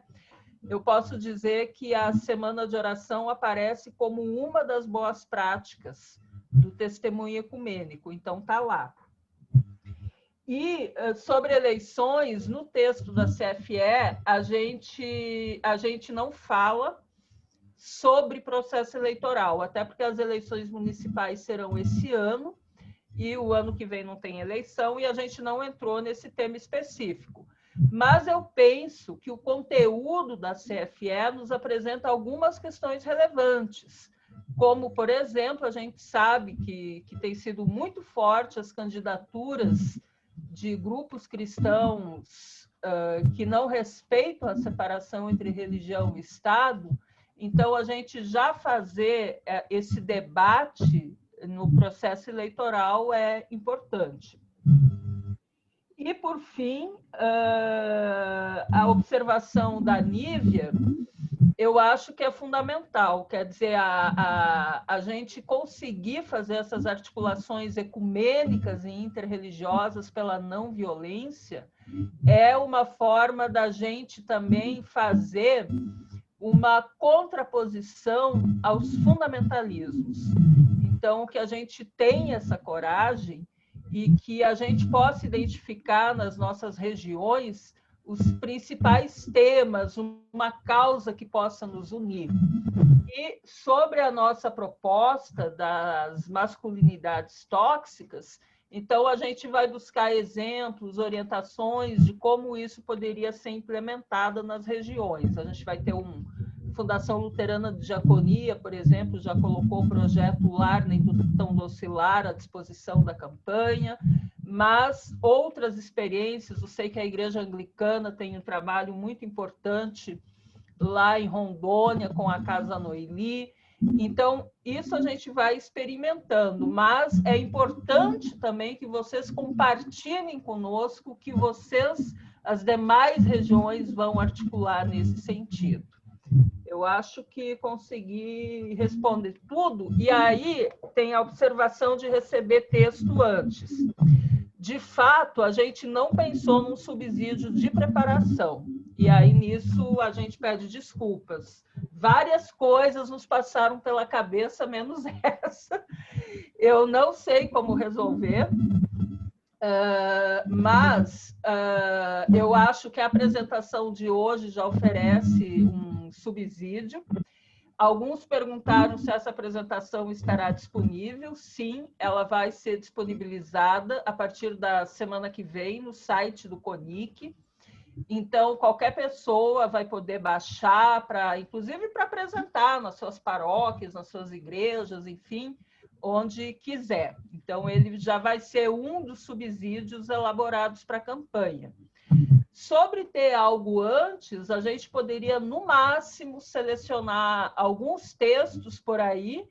eu posso dizer que a Semana de Oração aparece como uma das boas práticas do testemunho ecumênico, então está lá. E sobre eleições, no texto da CFE, a gente não fala sobre processo eleitoral, até porque as eleições municipais serão esse ano, e o ano que vem não tem eleição, e a gente não entrou nesse tema específico. Mas eu penso que o conteúdo da CFE nos apresenta algumas questões relevantes, como, por exemplo, a gente sabe que tem sido muito forte as candidaturas de grupos cristãos que não respeitam a separação entre religião e Estado. Então, a gente já fazer esse debate no processo eleitoral é importante. E, por fim, a observação da Nívia, eu acho que é fundamental. Quer dizer, a gente conseguir fazer essas articulações ecumênicas e interreligiosas pela não violência é uma forma da gente também fazer uma contraposição aos fundamentalismos. Então, que a gente tenha essa coragem e que a gente possa identificar nas nossas regiões os principais temas, uma causa que possa nos unir. E sobre a nossa proposta das masculinidades tóxicas, então a gente vai buscar exemplos, orientações de como isso poderia ser implementado nas regiões. A gente vai ter Fundação Luterana de Diaconia, por exemplo, já colocou o projeto Lar na Intuição Docilar à disposição da campanha, mas outras experiências, eu sei que a Igreja Anglicana tem um trabalho muito importante lá em Rondônia, com a Casa Noeli. Então, isso a gente vai experimentando, mas é importante também que vocês compartilhem conosco que as demais regiões, vão articular nesse sentido. Eu acho que consegui responder tudo. E aí tem a observação de receber texto antes. De fato, a gente não pensou num subsídio de preparação. E aí, nisso, a gente pede desculpas. Várias coisas nos passaram pela cabeça, menos essa. Eu não sei como resolver, mas eu acho que a apresentação de hoje já oferece um subsídio. Alguns perguntaram se essa apresentação estará disponível. Sim, ela vai ser disponibilizada a partir da semana que vem no site do CONIC. Então, qualquer pessoa vai poder baixar, inclusive para apresentar nas suas paróquias, nas suas igrejas, enfim, onde quiser. Então, ele já vai ser um dos subsídios elaborados para a campanha. Sobre ter algo antes, a gente poderia, no máximo, selecionar alguns textos por aí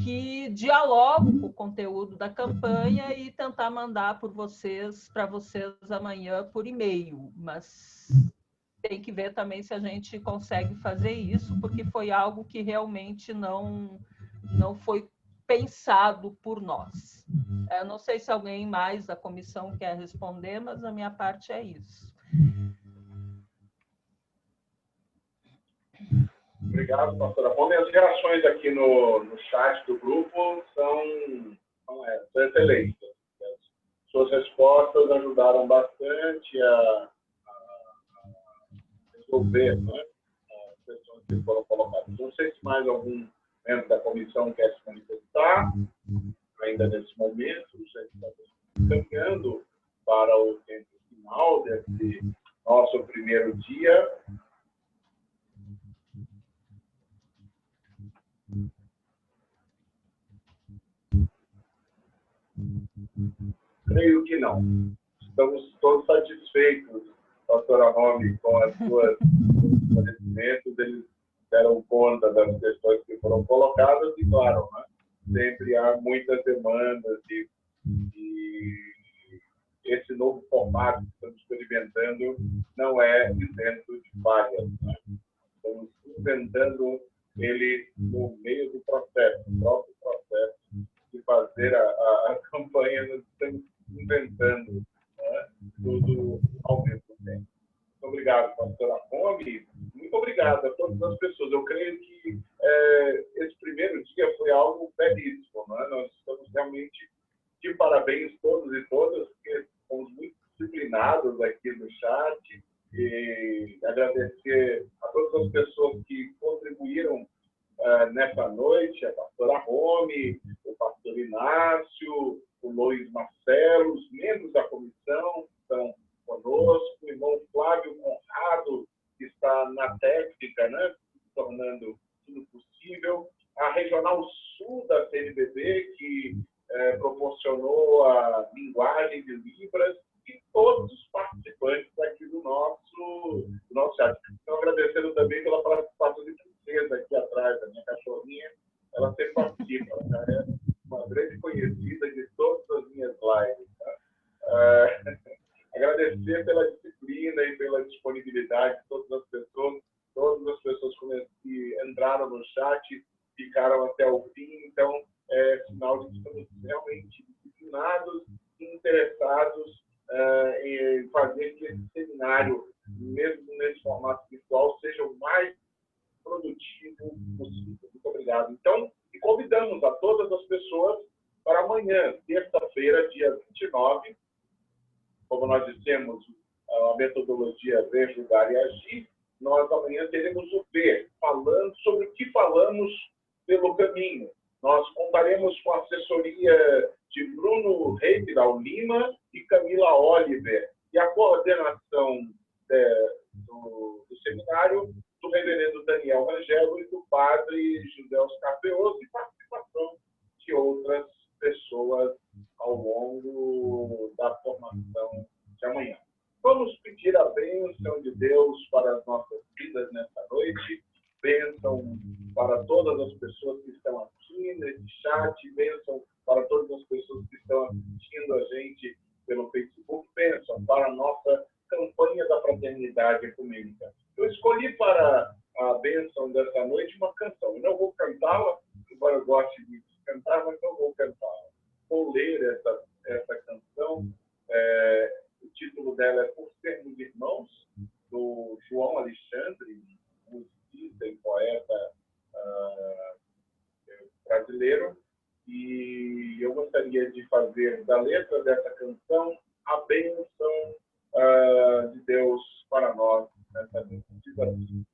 que dialogam com o conteúdo da campanha e tentar mandar para vocês amanhã por e-mail. Mas tem que ver também se a gente consegue fazer isso, porque foi algo que realmente não foi pensado por nós. Eu não sei se alguém mais da comissão quer responder, mas a minha parte é isso. Obrigado, pastora. Bom, as reações aqui no chat do grupo são excelentes. Suas respostas ajudaram bastante a resolver, né, as questões que foram colocadas. Não sei se mais algum membro da comissão quer se manifestar, ainda nesse momento, já estamos caminhando para o tempo final desse nosso primeiro dia. Creio que não. Estamos todos satisfeitos, pastora Romy, com as suas conhecimentos. Eles deram conta das questões que foram colocadas e, claro, né, sempre há muitas demandas e esse novo formato que estamos experimentando não é isento de falhas. Né? Estamos inventando ele no meio do processo, no próprio processo de fazer a campanha, nós estamos inventando, né, tudo ao mesmo tempo. Muito obrigado, pastora Romy. Muito obrigado a todas as pessoas. Eu creio que esse primeiro dia foi algo belíssimo. Né? Nós estamos realmente de parabéns todos e todas, porque fomos muito disciplinados aqui no chat, e agradecer a todas as pessoas que contribuíram nessa noite, a pastora Romy, o pastor Inácio, o Luiz Marcelo, os membros da comissão que estão conosco, o irmão Flávio Conrado, que está na técnica, né, tornando tudo possível, a Regional Sul da CNBB, que proporcionou a linguagem de Libras, e todos os participantes aqui do nosso chat. Então, agradecendo também pela participação de Princesa aqui atrás, da minha cachorrinha. Ela sempre participa, ela é uma grande conhecida de todas as minhas lives. Tá? Agradecer pela disciplina e pela disponibilidade de todas as pessoas que entraram no chat, ficaram até o fim. Então, é sinal de que estamos realmente disciplinados e interessados em fazer que esse seminário, mesmo nesse formato virtual, seja o mais produtivo possível. Muito obrigado. Então, e convidamos a todas as pessoas para amanhã, terça-feira, dia 29, como nós dissemos, a metodologia Ver, Julgar e Agir, nós amanhã teremos o Ver, falando sobre o que falamos pelo caminho. Nós contaremos com a assessoria de Bruno Reibral Lima e Camila Oliver, e a coordenação do seminário do reverendo Daniel Rangel e do padre José Oscar Peoso, e participação de outras pessoas ao longo da formação de amanhã. Vamos pedir a bênção de Deus para as nossas vidas nesta noite, bênção para todas as pessoas que estão aqui nesse chat, bênção para todas as pessoas que estão assistindo a gente pelo Facebook, bênção para a nossa campanha da Fraternidade Ecumênica. Eu escolhi para a bênção dessa noite uma canção. Eu não vou cantá-la, embora eu goste de cantar, mas não vou cantá-la. Vou ler essa canção. O título dela é Por Sermos Irmãos, do João Alexandre, musicista e poeta brasileiro. E eu gostaria de fazer da letra dessa canção a bênção de Deus para nós nessa noite. Diz assim: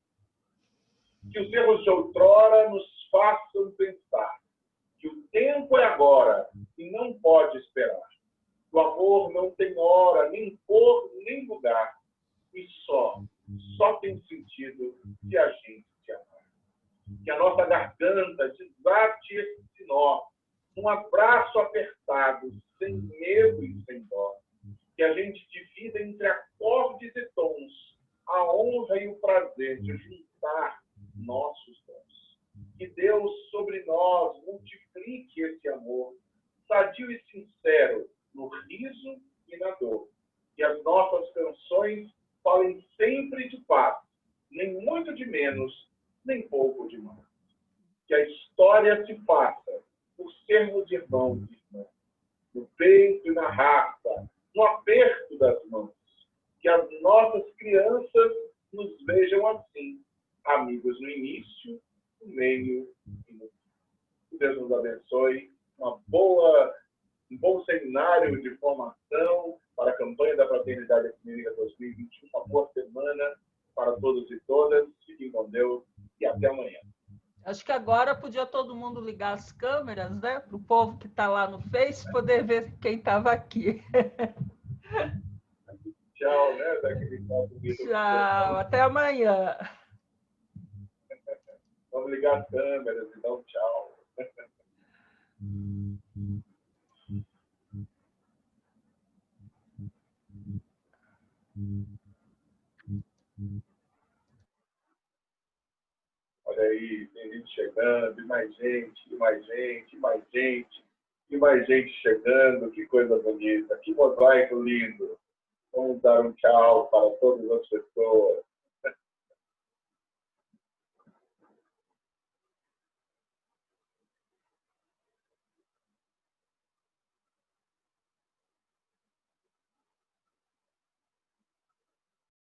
que os erros de outrora nos façam pensar que o tempo é agora e não pode esperar. O amor não tem hora, nem cor, nem lugar. E só tem sentido se a gente se amar. Que a nossa garganta desate esse nó, um abraço apertado, sem medo e sem dó. Que a gente divida entre acordes e tons a honra e o prazer de juntar nossos dons. Que Deus sobre nós multiplique esse amor, sadio e sincero, no riso e na dor. Que as nossas canções falem sempre de paz, nem muito de menos, nem pouco de mais. Que a história se faça por sermos irmãos e irmãs, no peito e na raça, no aperto das mãos. Que as nossas crianças nos vejam assim, amigos no início, no meio e no fim. Que Deus nos abençoe. Um bom seminário de formação para a campanha da Fraternidade Ecumênica 2021. Uma boa semana para todos e todas. Fiquem com Deus e até amanhã. Acho que agora podia todo mundo ligar as câmeras, né? Para o povo que está lá no Face poder ver quem estava aqui. Tchau, né? Tchau, até amanhã. Vamos ligar as câmeras e dar um tchau. Olha aí, tem gente chegando, e mais gente, e mais gente, e mais gente, e mais gente chegando. Que coisa bonita, que mosaico lindo. Vamos dar um tchau para todas as pessoas.